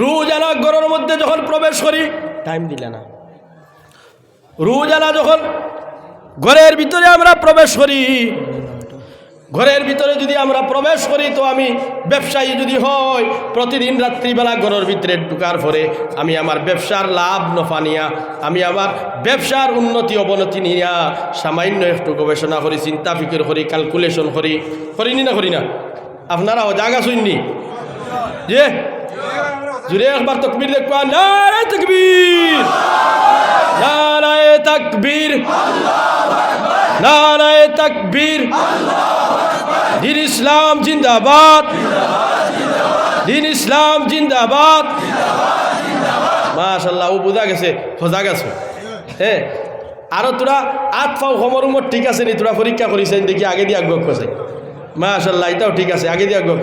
রোজানা ঘরের মধ্যে যখন প্রবেশ করি, টাইম দিলে না, রোজানা যখন ঘরের ভিতরে আমরা প্রবেশ করি, ঘরের ভিতরে যদি আমরা প্রবেশ করি তো আমি ব্যবসায়ী যদি হয়, প্রতিদিন রাত্রিবেলা ঘরের ভিতরে ঢুকার পরে আমি আমার ব্যবসার লাভ নফা নিয়া, আমি আমার ব্যবসার উন্নতি অবনতি নিয়া সামান্য একটু গবেষণা করি, চিন্তা ফিকির করি, ক্যালকুলেশন করি, করিনি না করি না? আপনারাও জাগা শুননি যে জুড়ে একবার তকবীর দেখবা, নারায়ে তাকবীর, নারায়ে তাকবীর, নারায়ে তাকবীর। দিন ইসলাম জিন্দাবাদ, দিন ইসলাম জিন্দাবাদ। মাশাআল্লাহ, ও বুঝা গেছে, খোঁজা গেছে। হ্যাঁ, আরও তোরা আট পাও সমর উমর ঠিক আছে নি, তোরা পরীক্ষা করিছেন দেখি আগে দিয়ে আগুয়া করছে। মাশাল্লাহ, এটাও ঠিক আছে, আগে দিয়ে আগুয়া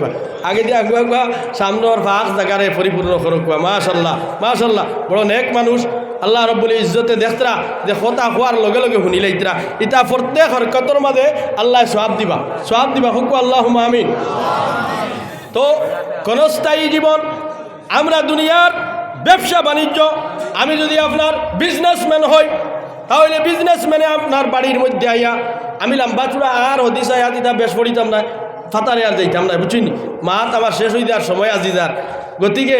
আগে দিয়ে আগুয়া সামনের ফাঁক জায়গারে পরিপূর্ণ করুক। মাশাল্লাহ মাশাল্লাহ, বড় নেক মানুষ। আল্লাহ রব্বুল ইজ্জতে দেখতরা যে কথা হওয়ার লগে লগে শুনিলাইতরা, ইটা প্রত্যেক হরকতর মাঝে আল্লাহ সওয়াব দিবা হুকু আল্লাহুম্মা আমিন। তো ক্ষণস্থায়ী জীবন, আমরা দুনিয়ার ব্যবসা বাণিজ্য, আমি যদি আপনার বিজনেসম্যান হই তাহলে বিজনেসম্যানে আপনার বাড়ির মধ্যে আইয়া আমি লম্বা চূড়া আর হদিস আয়া দিতা বেশ পড়িতাম না, ফাতারে আর যাইতাম না, বুঝিনি মাত আমার শেষ হয়ে যাওয়ার সময় আজি যার, গতিকে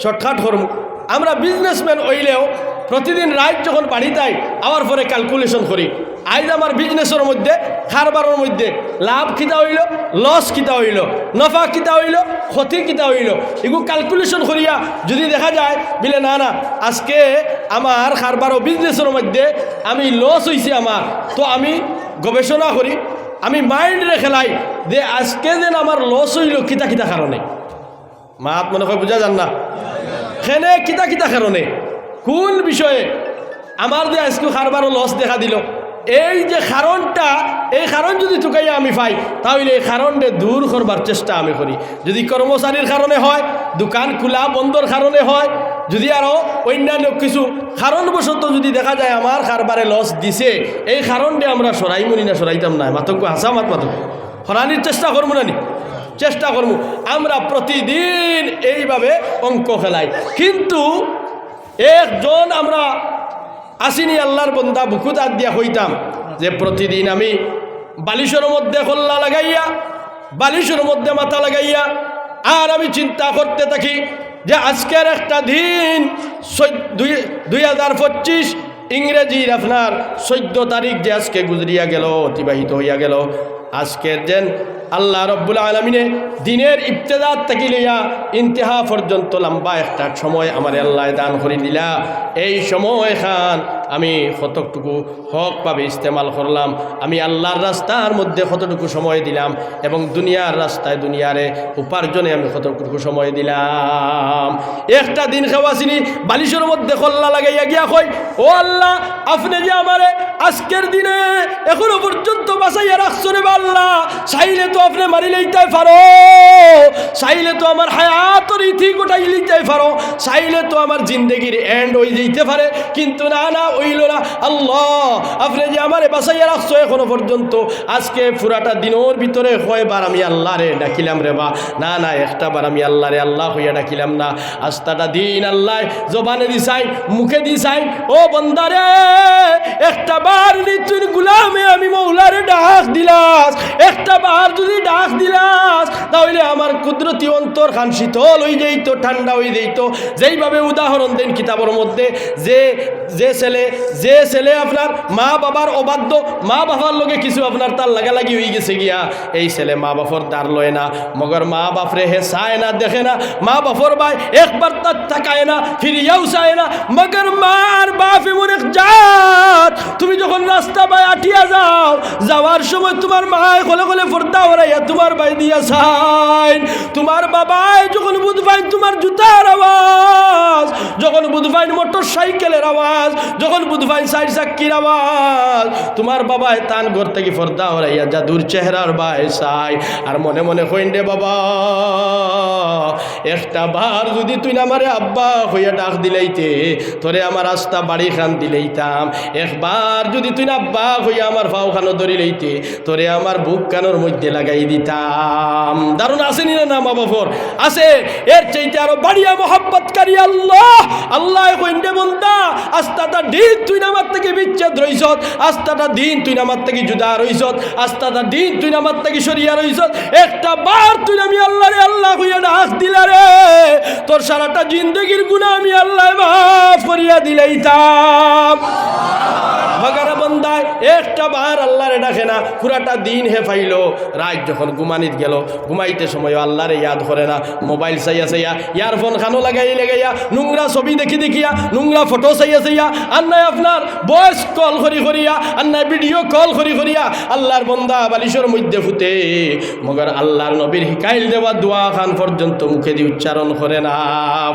শর্টকাট করব। আমরা বিজনেসম্যান হইলেও প্রতিদিন রাত যখন বাড়িতে আই আবার পরে ক্যালকুলেশন করি, আজ আমার বিজনেসের মধ্যে কারবারের মধ্যে লাভ কিতা হইল, লস কিতা হইল, নফা কিতা হইল, ক্ষতি কিতা হইল, এগুলো ক্যালকুলেশন করিয়া যদি দেখা যায় বিলে না না আজকে আমার কারবার ও বিজনেসের মধ্যে আমি লস হয়েছে আমার, তো আমি গবেষণা করি, আমি মাইন্ড রেখেলাই যে আজকে যেন আমার লস হইল কিতা কিতা কারণে। মাত মনে হয় বোঝা যান না, খেনে কিতা কিতা কারণে, কোন বিষয়ে আমার যে আজকে কারবারও লস দেখা দিল, এই যে কারণটা, এই কারণ যদি টুকাইয়া আমি পাই তাহলে এই কারণটা দূর করবার চেষ্টা আমি করি। যদি কর্মচারীর কারণে হয়, দোকান খোলা বন্ধর কারণে হয়, যদি আরও অন্যান্য কিছু কারণবশত যদি দেখা যায় আমার কারবারে লস দিছে, এই কারণটা আমরা সরাইমনি না সরাইতাম না, মাতক হাসা মাতক হরানির চেষ্টা করবো না, চেষ্টা করবো। আমরা প্রতিদিন এইভাবে অঙ্ক খেলাই, কিন্তু একজন আমরা আসিনি আল্লাহর বন্দা বুকুত হাত দিয়া হইতাম যে প্রতিদিন আমি বালিশের মধ্যে কল্লা লাগাইয়া, বালিশের মধ্যে মাথা লাগাইয়া আর আমি চিন্তা করতে থাকি যে আজকের একটা দিন 2025 ইংরেজির আপনার 14 তারিখ যে আজকে গুজরিয়া গেল, অতিবাহিত হইয়া গেল, আজকের যেন আল্লাহ রব্বুল আলমিনে দিনের ইবতেদাত থেকে লইয়া ইন্তেহা পর্যন্ত লম্বা একটা সময় আমার আল্লাহ দান করে দিলা। এই সময় খান আমি কতটুকু হকভাবে ইস্তেমাল করলাম, আমি আল্লাহর রাস্তার মধ্যে কতটুকু সময় দিলাম, এবং দুনিয়ার রাস্তায় দুনিয়ারে উপার্জনে আমি কতটুকু সময় দিলাম। একটা দিন খাওয়াছিনি বালিশের মধ্যে কল্লা লাগাইয়া গিয়া কই, ও আল্লাহ আপনি যে আমারে আজকের দিনে এখনো পর্যন্ত বাঁচাইয়া রাখছো রে আল্লাহ, চাইলে তো আপনি মারি লইতে পারো, চাইলে তো আমার হায়াতর ইতি গোটাই লইতে পারো, চাইলে তো আমার জিন্দগির এন্ড হয়ে যেতে পারে, কিন্তু না না হইল না। আল্লাহ আপনি যে আমারে বাঁচাইয়া রাখছো এখনো পর্যন্ত, আজকে পুরাটা দিনের ভিতরে কয়বার আমি আল্লাহ রে ডাকিলাম রে বা, না না একটা বার আমি আল্লাহ রে আল্লাহ হইয়া ডাকিলাম না, আস্তাটা দিন আল্লাহ জবানে দিছাই, মুখে দিছাই, ও বন্দারে একটা বার নিতুন গুলামে আমি মৌলারে ডাক দিলাস, একটা বার যদি ডাক দিলাস তাহলে আমার কুদরতি অন্তর খান শীতল হয়ে যাইতো, ঠান্ডা হয়ে যাইতো। যেইভাবে উদাহরণ দেন কিতাবের মধ্যে, যে ছেলে আপনার মা বাবার অবাধ্য, মা বাবার লগে কিছু আপনার তার লাগালাগি হয়ে গেছে গিয়া, এই ছেলে মা বাপর দাঁড় লয় না, মগর মা বাপরে হে চায় না, দেখে না, মা বাপর ভাই একবার তার তাকায় না, ফিরিয়াও চায় না, মগর মার বাপ এমন এক জাত, তুমি যখন রাস্তা বাই আটিয়া যাও, যাওয়ার সময় তোমার মায় কলে কলে পর্দা ওরাইয়া তোমার বাই দিয়া চাই, তোমার বাবাই যখন বুঝবাই তোমার জুতার আওয়াজ, যখন বুঝবাই মোটর সাইকেলের আওয়াজ, যখন বুঝবাই সাইড চাক্কির আওয়াজ, তোমার বাবাই তান ঘর থেকে পর্দা ওরাইয়া জাদুর চেহারার বাই চাই, আর মনে মনে কইন রে বাবা একটা বার যদি তুই আমারে আব্বা হইয়া ডাক দিলাইতে, তোরে আমার রাস্তা বাড়ি খান দিলাইতাম, একবার যদি তুই আব্বা হইয়া আমার পাও খানো ধরি লইতে, তোরে আমার বুক কানোর মধ্যে লাগাই দিতাম। দারুণ আসেনি না মা বাপর? আছে এর চাইতে আরো বাড়িয়া মোহাব্বতকারী আল্লাহ। আল্লাহ কইন্ডে বন্দা আস্তাটা দিন তুই আমার থেকে বিচ্ছেদ রইছত, আস্তাটা দিন তুই আমার থেকে জুদা রইছত, আস্তাটা দিন তুই আমার থেকে সরিয়া রইছত, একটা বার তুই আমি আল্লাহ রে আল্লাহ হইয়া ডাক দিলা রে, তোর সারাটা জিন্দগির গুনাহ আমি আল্লাহ মাফ করিয়া দিলাইতাম। বাগারা বন্দায় একটা বার আল্লাহরে ডাকে না, পুরাটা দিন হে পাইল, রাত যখন ঘুমানিত গেল, ঘুমাইতে সময় আল্লাহরে ইয়াদ করে না, মোবাইল চাইয়া চাইয়া, ইয়ারফোন খানো লাগাইয়া, নোংরা ছবি দেখিয়া, নোংরা ফটো চাইয়া, আর নাই আপনার ভয়েস কল করিয়া, আর নাই ভিডিও কল করিয়া আল্লাহর বন্দা বালিশের মধ্যে ফুটে, মগর আল্লাহর নবীর হিকাইল দেওয়া দোয়া খান পর্যন্ত মুখে দিয়ে উচ্চারণ করে না।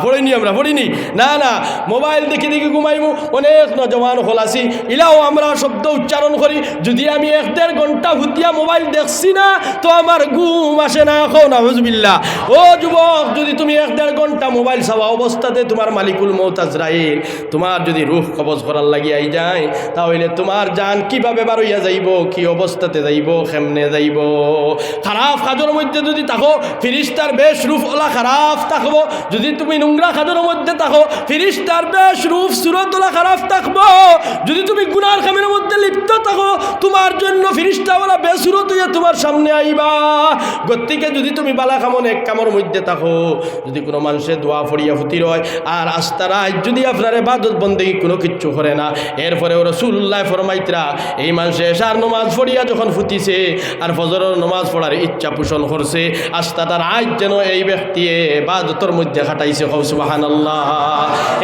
পড়িনি আমরা, পড়িনি না, মোবাইল দেখি ঘুমাইমু। অনেক নজওয়ান হল আছি, ইলাও আমরা শব্দ উচ্চারণ করি, যদি আমি 1-1.5 ঘন্টা ভুতিয়া মোবাইল দেখছি না তো আমার ঘুম আসে না। এখন আউযুবিল্লাহ। ও যুবক, যদি তুমি 1-1.5 ঘন্টা মোবাইল চাওয়া অবস্থাতে তোমার মালিকুল মউত আজরাইল তোমার যদি রূহ কবজ করার লাগিয়াই যায়, তাহলে তোমার জান কিভাবে বার হইয়া যাইব, কি অবস্থাতে যাইব, কেমনে যাইব। খারাপ কাজের মধ্যে যদি থাকো, ফিরিস্তার বেশ রূপ ওলা খারাপ থাকবো। যদি তুমি নোংরা কাজের মধ্যে থাকো, ফিরিস্তার বেশ রূপ সুরত ওলা খারাপ থাকবো। যদি তুমি গুনার কামের মধ্যে লিপ্ত থাকো, তোমার জন্য ফিরিস্তা ওলা বেসুরত হইয়া তোমার সামনে আইবা। গতিকে যদি তুমি বালা কামন এক কামর মধ্যে থাকো, যদি কোনো মানুষের দোয়া ফড়িয়া ফুতির হয় আর আস্তারায় যদি আপনার ইবাদত বন্দেগী কোনো কিচ্ছু করে না, এরপরেও রাসূলুল্লাহ ফরমাইতরা এই মানুষে এশার নামাজ পড়িয়া যখন ফুটিছে আর ফজরের নামাজ পড়ার ইচ্ছা পোষণ করছে, আস্তাটার আজ যেন এই ব্যক্তি ইবাদতের মধ্যে খাটাইছে। সুবহানাল্লাহ।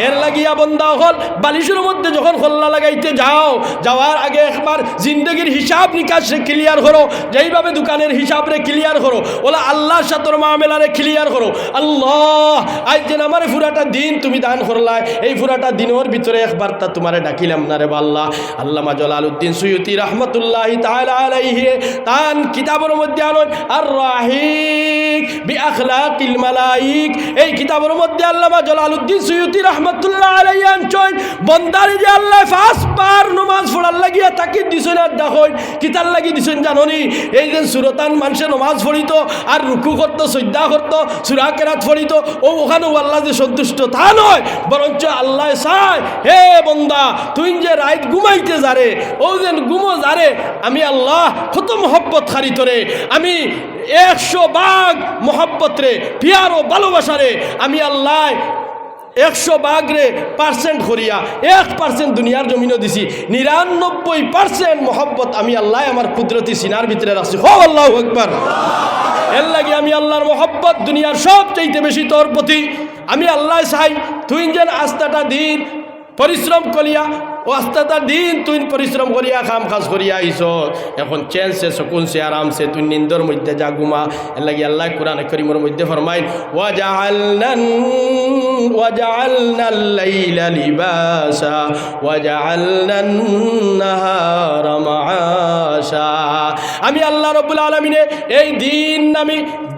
এর লাগিয়া বন্দা হল বালিশের মধ্যে যখন খোল্লা লাগাইতে যাওয়ার আগে একবার জিন্দগির হিসাব নিকাশ ক্লিয়ার করো, যেইভাবে দোকানের হিসাব রে ক্লিয়ার করো, ওলা আল্লাহর সাথে মামেলারে ক্লিয়ার করো। আল্লাহ, আজ যেন আমার পুরাটা দিন তুমি দান করলাই, এই পুরাটা দিনের ভিতরে একবার তা তোমারে ডাকিলাম না রে আল্লাহ। আল্লামা জালালউদ্দিন সুয়ুতি রাহমাতুল্লাহি তাআলা আলাইহি তান কিতাবের মধ্যে আনেন আর রাহিক বিআখলাকিল মালাইক, এই কিতাবের মধ্যে আল্লামা জালালউদ্দিন সুয়ুতি রাহমাতুল্লাহ আলাইহি আনছেন বন্দারে যে আল্লাহ 5 বার নামাজ পড়ার লাগিয়া তাকে দিছেন। আর দেখুন কিতার লাগি দিছেন জাননি, এই যে সুরতান মানুষে নামাজ পড়িত আর রুকু করতো, সজদা করতো, সূরা কেরাত পড়িত, ও ওখানে আল্লাহ যে সন্তুষ্ট তা নয়, বরঞ্চ আল্লাহ চায় হে বন্দা তুই যে রাত ঘুমাইতে যারে, ও যে ঘুমো যারে, আমি আল্লাহ কত মহব্বত খারি তোরে, আমি 100 ভাগ মহব্বত রে, পিয়ার ও ভালোবাসা রে আমি আল্লাহ 100% করিয়া 1% দুনিয়ার জমিনও দিছি, 99% মহব্বত আমি আল্লাহ আমার কুদরতি সিনার ভিতরে রাখছি। হো আল্লাহু আকবার। এর লাগে আমি আল্লাহর মহব্বত দুনিয়ার সব চাইতে বেশি তোর প্রতি। আমি আল্লাহ চাই তুই যেন আস্তাটা দিন পরিশ্রম করিয়া, ও আস্তাটা দিন তুই পরিশ্রম করিয়া কাম কাজ করিয়া আইস, এখন চেঞ্জে সুকুনসে আরামসে তুই নিন্দর মধ্যে যা ঘুমা। এর লাগে আল্লাহ কোরআন কারীমের মধ্যে ফরমাইন ওয়াজআলনাল লাইলা লিবাসা ওয়াজআলনান নাহারা মাআশা। আমি আল্লাহ রাব্বুল আলামিনে এই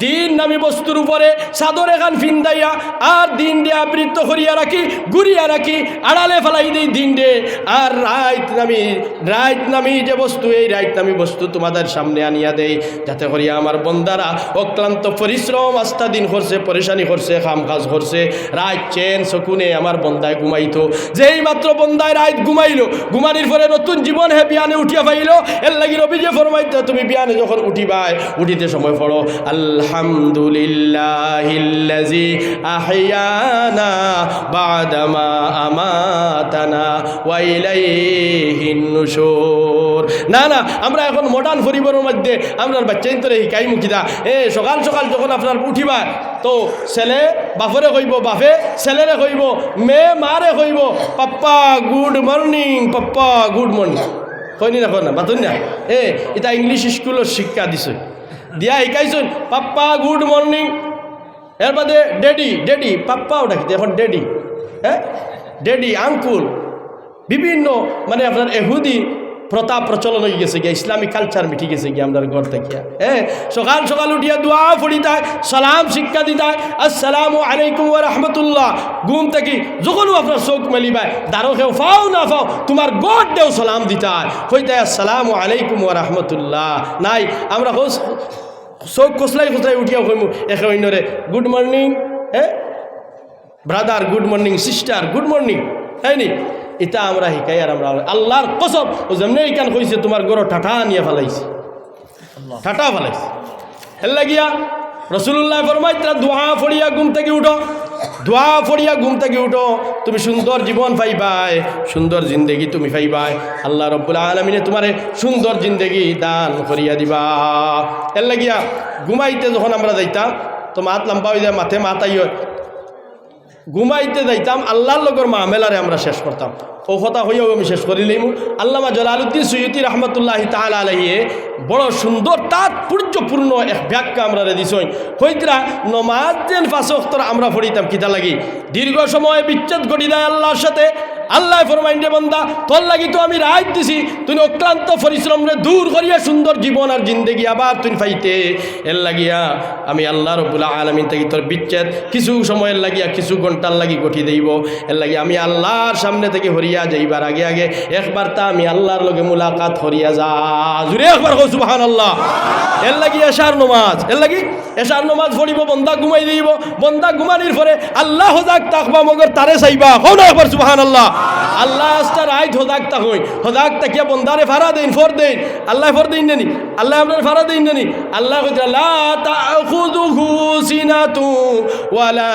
দিন নামি বস্তুর উপরে চাদর এখান ফিন্দাইয়া আর দিন দিয়ে আবৃত করিয়া রাখি, ঘুরিয়া রাখি, আড়ালে ফেলাই দিই দিন দে। আর রাত নামি যে বস্তু, এই রাত নামি বস্তু তোমাদের সামনে আনিয়া দেই, যাতে করিয়া আমার বন্দারা অক্লান্ত পরিশ্রম আস্থা দিন করছে, পরেশানি করছে, কাম কাজ করছে, রাত চেন শকুনে আমার বন্দায় ঘুমাইতো। যেই মাত্র বন্দায় রাত ঘুমাইলো, ঘুমানির পরে নতুন জীবন হে বিয়ানে উঠিয়া পাইল। এর লাগি নবী যে ফরমাইতে তুমি বিয়ানে যখন উঠিবাই, উঠিতে সময় পড়ো আলহামদুলিল্লাহিল্লাযী আহইয়ানা বা'দামা আমাতানা ওয়া ইলাইহিন নুশুর। না আমরা এখন মডার্ন পরিবারের মধ্যে আপনার বাচ্চা ইন্তরে হিকাই মুখিদা সকাল সকাল যখন আপনার উঠিবা তো ছেলে বাপরে কইব, বাপে ছেলেরে কইব, মেয়ে মারে কইব পাপ্পা গুড মর্নিং, পাপ্পা গুড মর্নিং কইনি না না বাতুন না। এটা ইংলিশ স্কুলের শিক্ষা দিছে, দিয়া শিকাইছেন পাপ্পা গুড মর্নিং। এর বাদে ডেডি পাপ্পাও ডাকিতে এখন ডেডি, ডেডি আঙ্কুল, বিভিন্ন মানে আপনার এহুদি প্রথা প্রচলন হয়ে গেছে গিয়া, ইসলামিক কালচার মিটি গেছে গিয়া আপনার ঘর থেকে। সকাল সকাল উঠিয়া দোয়া পড়িতায়, সালাম শিক্ষা দিতায়, আসসালামু আলাইকুম ওয়া রাহমাতুল্লাহ। ঘুম থেকে যখনও আপনার চোখ মেলিবায়, দাঁড়ো কেউ ফাও না ফাও তোমার গড দেও সালাম দিতায়, হইতায় আসসালামু আলাইকুম ওয়া রাহমাতুল্লাহ। নাই আমরা চোখ খসলাই উঠিয়া কইমু একে অন্যরে good morning brother, good morning sister, good morning. হয়নি এটা আমরা শিকাই। আর আমরা আল্লাহর কসম ও যেমনি এইখান কইছে তোমার গরো ঠাঠা নিয়ে ফেলাইছে, ঠাঠা ফেলাইছে। এর লাগিয়া রাসূলুল্লাহ ফরমাইতরা দোয়া পড়িয়া ঘুম থেকে উঠো, দোয়া পড়িয়া ঘুম থেকে উঠো, তুমি সুন্দর জীবন পাইবাই, সুন্দর জিন্দেগি তুমি পাইবাই। আল্লাহ রব্বুল আলামিনে তোমারে সুন্দর জিন্দেগি দান করিয়া দিবা। এর লাগিয়া ঘুমাইতে যখন আমরা যাইতাম তো মাত লম্বা হয়ে যায়, মাথে মাথাই হয়, ঘুমাইতে যাইতাম আল্লাহর লগর মামেলারে আমরা শেষ করতাম। ও কথা হইয়াও আমি শেষ করিলাম। আল্লামা জালালউদ্দিন সুয়ুতি রহমতুল্লাহি তাআলা আলাইহি বড় সুন্দর তাৎপর্যপূর্ণ এক ব্যাখ্যা আমরা দিছই। হইতরা নমাজ যেন 5 ওয়াক্ত আমরা পড়িতাম কিতা লাগি, দীর্ঘ সময় বিচ্ছেদ ঘটি দেয় আল্লাহর সাথে। আল্লাহ ফরমাইন রে বান্দা, তোর লাগি তো আমি রাত দিছি, তুই অক্লান্ত পরিশ্রম রে দূর করিয়া সুন্দর জীবন আর জিন্দেগি আবার তুই পাইতে। এর লাগিয়া আমি আল্লাহ রব্বুল আলামিন থেকে তোর বিচ্ছেদ কিছু সময়ের লাগিয়া কিছু ঘন্টার লাগি গঠি দেব। এর লাগি আমি আল্লাহর সামনে থেকে হরিয়া যাইবার আগে আগে একবার তা আমি আল্লাহর লগে মুলাকাত হরিয়া যা জুড়ে একবার কও সুবহানাল্লাহ। এর লাগি এশার নমাজ, এর লাগি এশার নমাজ পড়িব, বন্দা ঘুমাই দিব, বন্দা ঘুমানির পরে আল্লাহ হোজাক তাকবা মগর তারে চাইবা, কও না একবার সুবহানাল্লাহ। আল্লাহ আস্তা রাইত হোজাক তাক হই, হোজাক তাকিয়া বন্দারে ফারা দেন, ফর দেন, আল্লাহ ফর দেন নানি, আল্লাহ আপনার ফারা দেন নানি। আল্লাহ কইতা লা তাখুযুহু সিনাতু ওয়ালা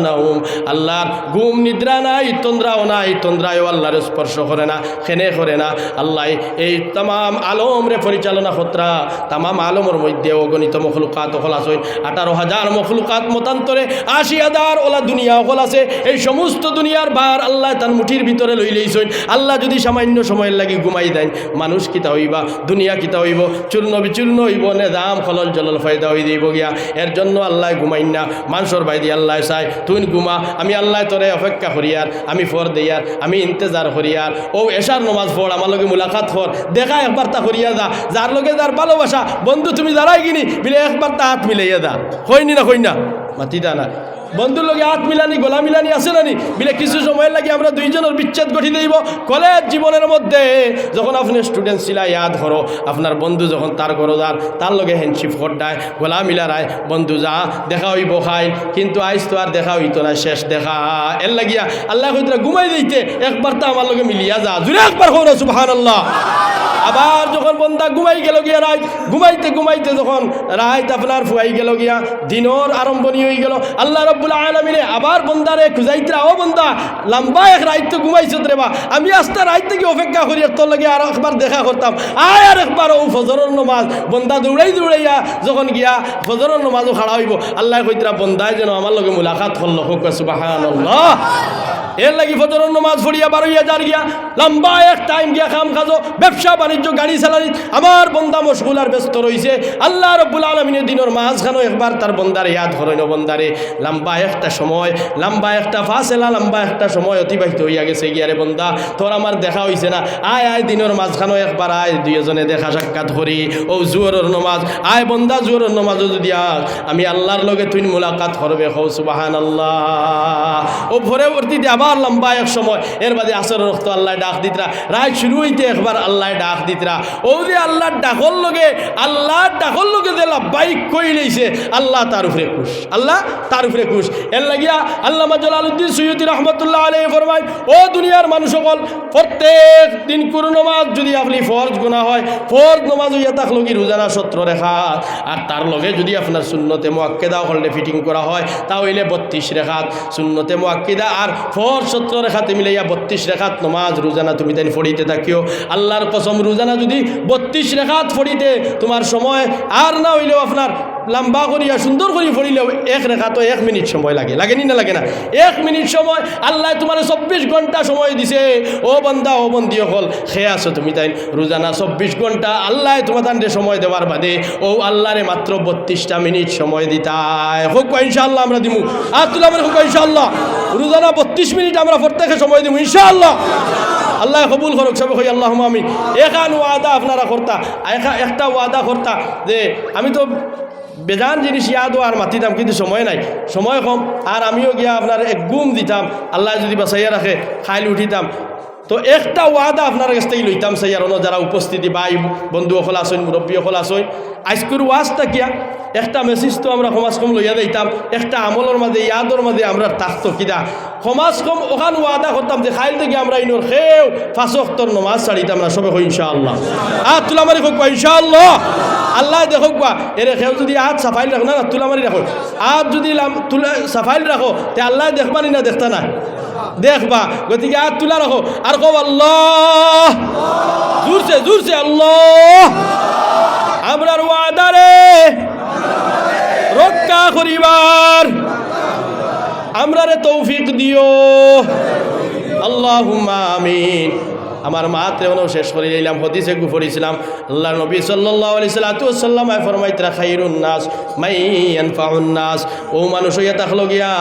নাউম, আল্লাহর ঘুম নিদ্রা নাই, তন্দ্রাও নাই, তন্দ্রায়ও আল্লাহর স্পর্শ করে না, খেনে করে না। আল্লাহ এই তাম আলম রে পরিচালনা খতরা, তাম আলমের মধ্যে অগণিত মখলুকাত হল আছে, 18,000 মখলুকাত মতান্তরে 80,000 ওলা দুনিয়া হল আছে। এই সমস্ত দুনিয়ার ভার আল্লাহ তার মুঠির ভিতরে লই লইছেন। আল্লাহ যদি সামান্য সময়ের লাগি ঘুমাই দেন, মানুষ কিতা হইবা, দুনিয়া কিতা হইব, চূর্ণ বিচূর্ণ হইব, নেদাম খলল জলল ফায়দা হয়ে দিব গিয়া। এর জন্য আল্লাহ ঘুমাইন না, মানুষের বাইদি আল্লাহ চাই তুই ঘুমা, আমি আল্লাহ তোরে অপেক্ষা করিয়ার, আমি ফর দেয়ার, আমি ইন্তজার করিয়ার। ও এশার নমাজ পড়, আমার লগে মুলাকাত কর, দেখা একবার তা করিয়া যা, যার লগে যার ভালোবাসা বন্ধু তুমি দাঁড়াই কিনি বিলে একবার তা হাত মিলাইয়া দা, হইনি না, হই না মাতি দা না, বন্ধুর লগে হাত মিলানি গলা মিলানি আছে নানি বিলে কিছু সময় লাগে আমরা দুইজনের বিচ্ছেদ গঠি দেব। কলেজ জীবনের মধ্যে যখন আপনি স্টুডেন্ট ছিলা, ইয়াদ করো আপনার বন্ধু যখন তার ঘরো যার, তার লগে হ্যান্ডশিপ করডায়, গলা মিলারায়, বন্ধু যা দেখা হইব খাই, কিন্তু আইস তো আর দেখা হইতো না, শেষ দেখা। এর লাগিয়া আল্লাহ কইতরা ঘুমাই দিতে একবার তো আমার লগে মিলিয়া যা, জুড়ে একবার হো না সুবহানাল্লাহ। আবার যখন বন্দা ঘুমাই গেল গিয়া রাত, ঘুমাইতে ঘুমাইতে যখন রাত আপনার ফুয়াই গেল গিয়া, দিনর আরম্ভণী হয়ে গেল, আল্লাহ রব্বুল আলামিনে আবার বন্দারে খুঁজাইতরা, ও বন্দা লম্বা এক রাত তো ঘুমাইছ রে বা, আমি আস্তে রাত থেকে অপেক্ষা করি তোর লাগে আর একবার দেখা করতাম, আয় আর একবার ও ফজরের নমাজ। বন্দা দৌড়াই দৌড়াইয়া যখন গিয়া ফজরের নমাজও খাড়া হইব, আল্লাহ কইতরা বন্দায় যেন আমার লগে মুলাকাত করল, হোক সুবহানাল্লাহ। এর লাগি ফজরের নমাজ পড়িয়া বারোইয়া যার গিয়া লম্বা এক টাইম গিয়া কাম কাজো ব্যবসা বাণিজ্য গাড়ি চালানি আমার বন্দা মশগুল আর ব্যস্ত রয়েছে। আল্লাহ রব্বুল আলামিনের দিনের মাঝখানো একবার তার বন্দারে ইয়াদ করেন, বন্দারে লম্বা একটা সময়, লম্বা একটা ফাসেলা, লম্বা একটা সময় অতিবাহিত হইয়া গেছে গিয়ারে বন্দা তোর আমার দেখা হইছে না, আয় আয় দিনের মাঝখানো একবার আয়, দুইজনে দেখা সাক্ষাৎ করি। ও জুহরের নমাজ, আয় বন্দা জুহরের নমাজও যদি আস, আমি আল্লাহর লগে তুই মুলাকাত করবে, হও সুবহানাল্লাহ। ও ভোরে ভর্তিতে আবার লম্বা এক সময়, এর বাদে আসর রক্ত আল্লাহ ডাক দিতরা, রায় শুরু হইতে একবার আল্লাহ ডাক দিতরা। ও যে আল্লাহর ডাকর লগে, আল্লাহর ডাকর লগে যে লাব্বাইক কই লইছে, আল্লাহ তার উপরে খুশ, আল্লাহ তার উপরে খুশ। এর লাগিয়া আল্লামা জালালউদ্দিন সুয়ুতি রহমতুল্লাহ আলাইহি ফরমায়, ও দুনিয়ার মানুষ সকল, প্রত্যেক দিন কোন নামাজ যদি আপনি ফরজ গোনা হয়, ফরজ নামাজ হইয়া থাকলো কি রোজানা 17 রেখাত, আর তার লগে যদি আপনার সুন্নতে মুআক্কাদা হলে ফিটিং করা হয় তা হইলে 32 রেখাত, সুন্নতে মুআক্কাদা আর ফরজ 17 রেখাতে মিলাইয়া 32 রেখাত নমাজ রোজানা তুমি তাই পড়িতে থাকিও। আল্লাহর কসম, রোজানা যদি 32 রেখাত পড়িতে তোমার সময় আর না হইলেও আপনার লম্বা করিয়া সুন্দর করে পড়িলেও এক রেখাতো 1 মিনিট সময় লাগে, লাগেনি না লাগে না? 1 মিনিট সময় আল্লাহ তোমার 24 ঘন্টা সময় দিছে। ও বান্দা, ও বন্দী হল, খেয়ে আসো তুমি তাই রোজানা 24 ঘন্টা আল্লাহ তোমার তান্ডে সময় দেওয়ার বাদে ও আল্লাহরে মাত্র 32টা মিনিট সময় দিতায়। হোক ইনশাআল্লাহ আমরা দিমু, আর তুলে আমরা হোক ইনশাআল্লাহ রোজানা 32 মিনিট আমরা প্রত্যেকে সময় দিব ইনশাআল্লাহ। আল্লাহ কবুল করুক, সবাই কই আল্লাহুম্মা আমিন। এখান ওয়াদা আপনারা করতা, একটা ওয়াদা করতা যে আমি তো বেজান জিনিস ইয়াদও আর মাতিতাম, কিন্তু সময় নাই, সময় কম, আর আমিও গিয়া আপনার এক গুম দিতাম, আল্লাহ যদি বাঁচাইয়া রাখে খাইল উঠিতাম। তো একটা ওয়াদা আপনার কাছ থেকে লইতাম চাই আর যারা উপস্থিতি ভাই বন্ধু সকল আসইন মুরব্বী সকল আসইন আজকের ওয়াজটা কিয়া একটা মেসেজ তো আমরা সমাজ কম লইয়া দিতাম একটা আমলের মাঝে ইয়াদর মাঝে আমরা থাকতো কিনা সমাজ কম ওখান ওয়াদা করতাম যে খাইল থেকে আমরা ইনোর খেয়েও 5 ওয়াক্তর নামাজ ছাড়িতাম না সবে হই ইনশাআল্লাহ তুলামারি হোক বা ইনশাআল্লাহ আল্লাহ দেখুক বা এরে খেয়েও যদি সাফাইল রাখো না তুলামারি রাখো যদি সাফাইল রাখো তে আল্লাহ দেখবানি না দেখতা না দেখবা গতিকে তুলা রাখো আর কব আল্লাহ জোরছে আল্লাহ আমরার ওয়াদারে রক্ষা করিবার আমরারে তৌফিক দিও আল্লাহুম্মা আমিন। আমার মাত্রে মনে শেষ করে নিলাম হদিসে পড়েছিলাম আল্লাহ নবী সাল্লাল্লাহু আলাইহি সাল্লাম ফরমাইতরা খায়রুন নাস মান ইয়ানফাউন নাস। ও মানুষ হইয়া থাকলো গিয়া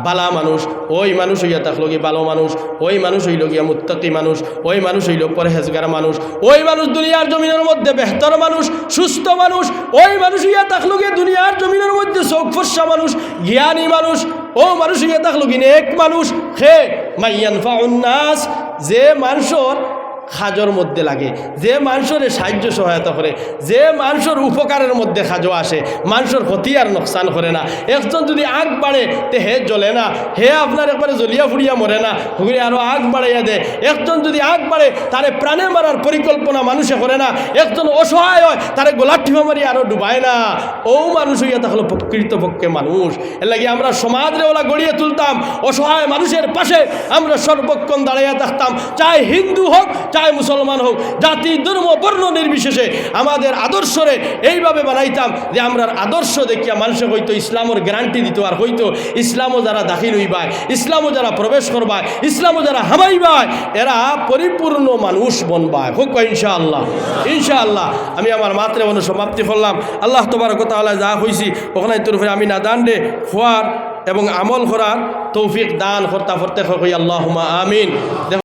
বালা মানুষ, ওই মানুষ হইয়া থাকলো গিয়া ভালো মানুষ, ওই মানুষ হইল গিয়া মুত্তাকি মানুষ, ওই মানুষ হইল পরহেজগার মানুষ, ওই মানুষ দুনিয়ার জমিনের মধ্যে বেহতর মানুষ, সুস্থ মানুষ, ওই মানুষ হইয়া থাকলো গিয়া দুনিয়ার জমিনের মধ্যে চৌকফসা মানুষ, জ্ঞানী মানুষ, ও মানুষ হইয়া থাকলো গিয়া এক মানুষ হে মান ইয়ানফাউন নাস, যে মানুষের খাজর মধ্যে লাগে, যে মানুষের সাহায্য সহায়তা করে, যে মানুষের উপকারের মধ্যে খাজো আসে, মানুষের ক্ষতি আর নোকসান করে না। একজন যদি আগ বাড়ে তে হে জ্বলে না, হে আপনার একবারে জ্বলিয়া ফুড়িয়া মরে না, হুগরে আরও আগ বাড়াইয়া দেয়। একজন যদি আগ বাড়ে তারে প্রাণে মারার পরিকল্পনা মানুষে করে না, একজন অসহায় হয় তারে গোলাপ টিপা মারি আরও ডুবায় না। ও মানুষ হইয়া তাহলে প্রকৃতপক্ষে মানুষ। এর লাগে আমরা সমাজরে ওলা গড়িয়ে তুলতাম, অসহায় মানুষের পাশে আমরা সর্বক্ষণ দাঁড়াইয়া থাকতাম, চাই হিন্দু হোক চাই মুসলমান হোক, জাতি ধর্ম বর্ণ নির্বিশেষে আমাদের আদর্শরে এইভাবে বানাইতাম যে আমরা আদর্শ দেখিয়া মানুষে হইতো ইসলামের গ্যারান্টি দিত, আর হইতো ইসলামও যারা দাখিল হইবায়, ইসলামও যারা প্রবেশ করবায়, ইসলামও যারা হামাইবায়, এরা পরিপূর্ণ মানুষ বনবায় হোক ইনশাআল্লাহ। ইনশাআল্লাহ আমি আমার মাত্রে সমাপ্তি করলাম। আল্লাহ তবারক ওয়া তাআলা যা হইছি ওখানে তোর আমি না দান দে হওয়ার এবং আমল করার তৌফিক দান করতে হই আল্লাহুম্মা আমিন।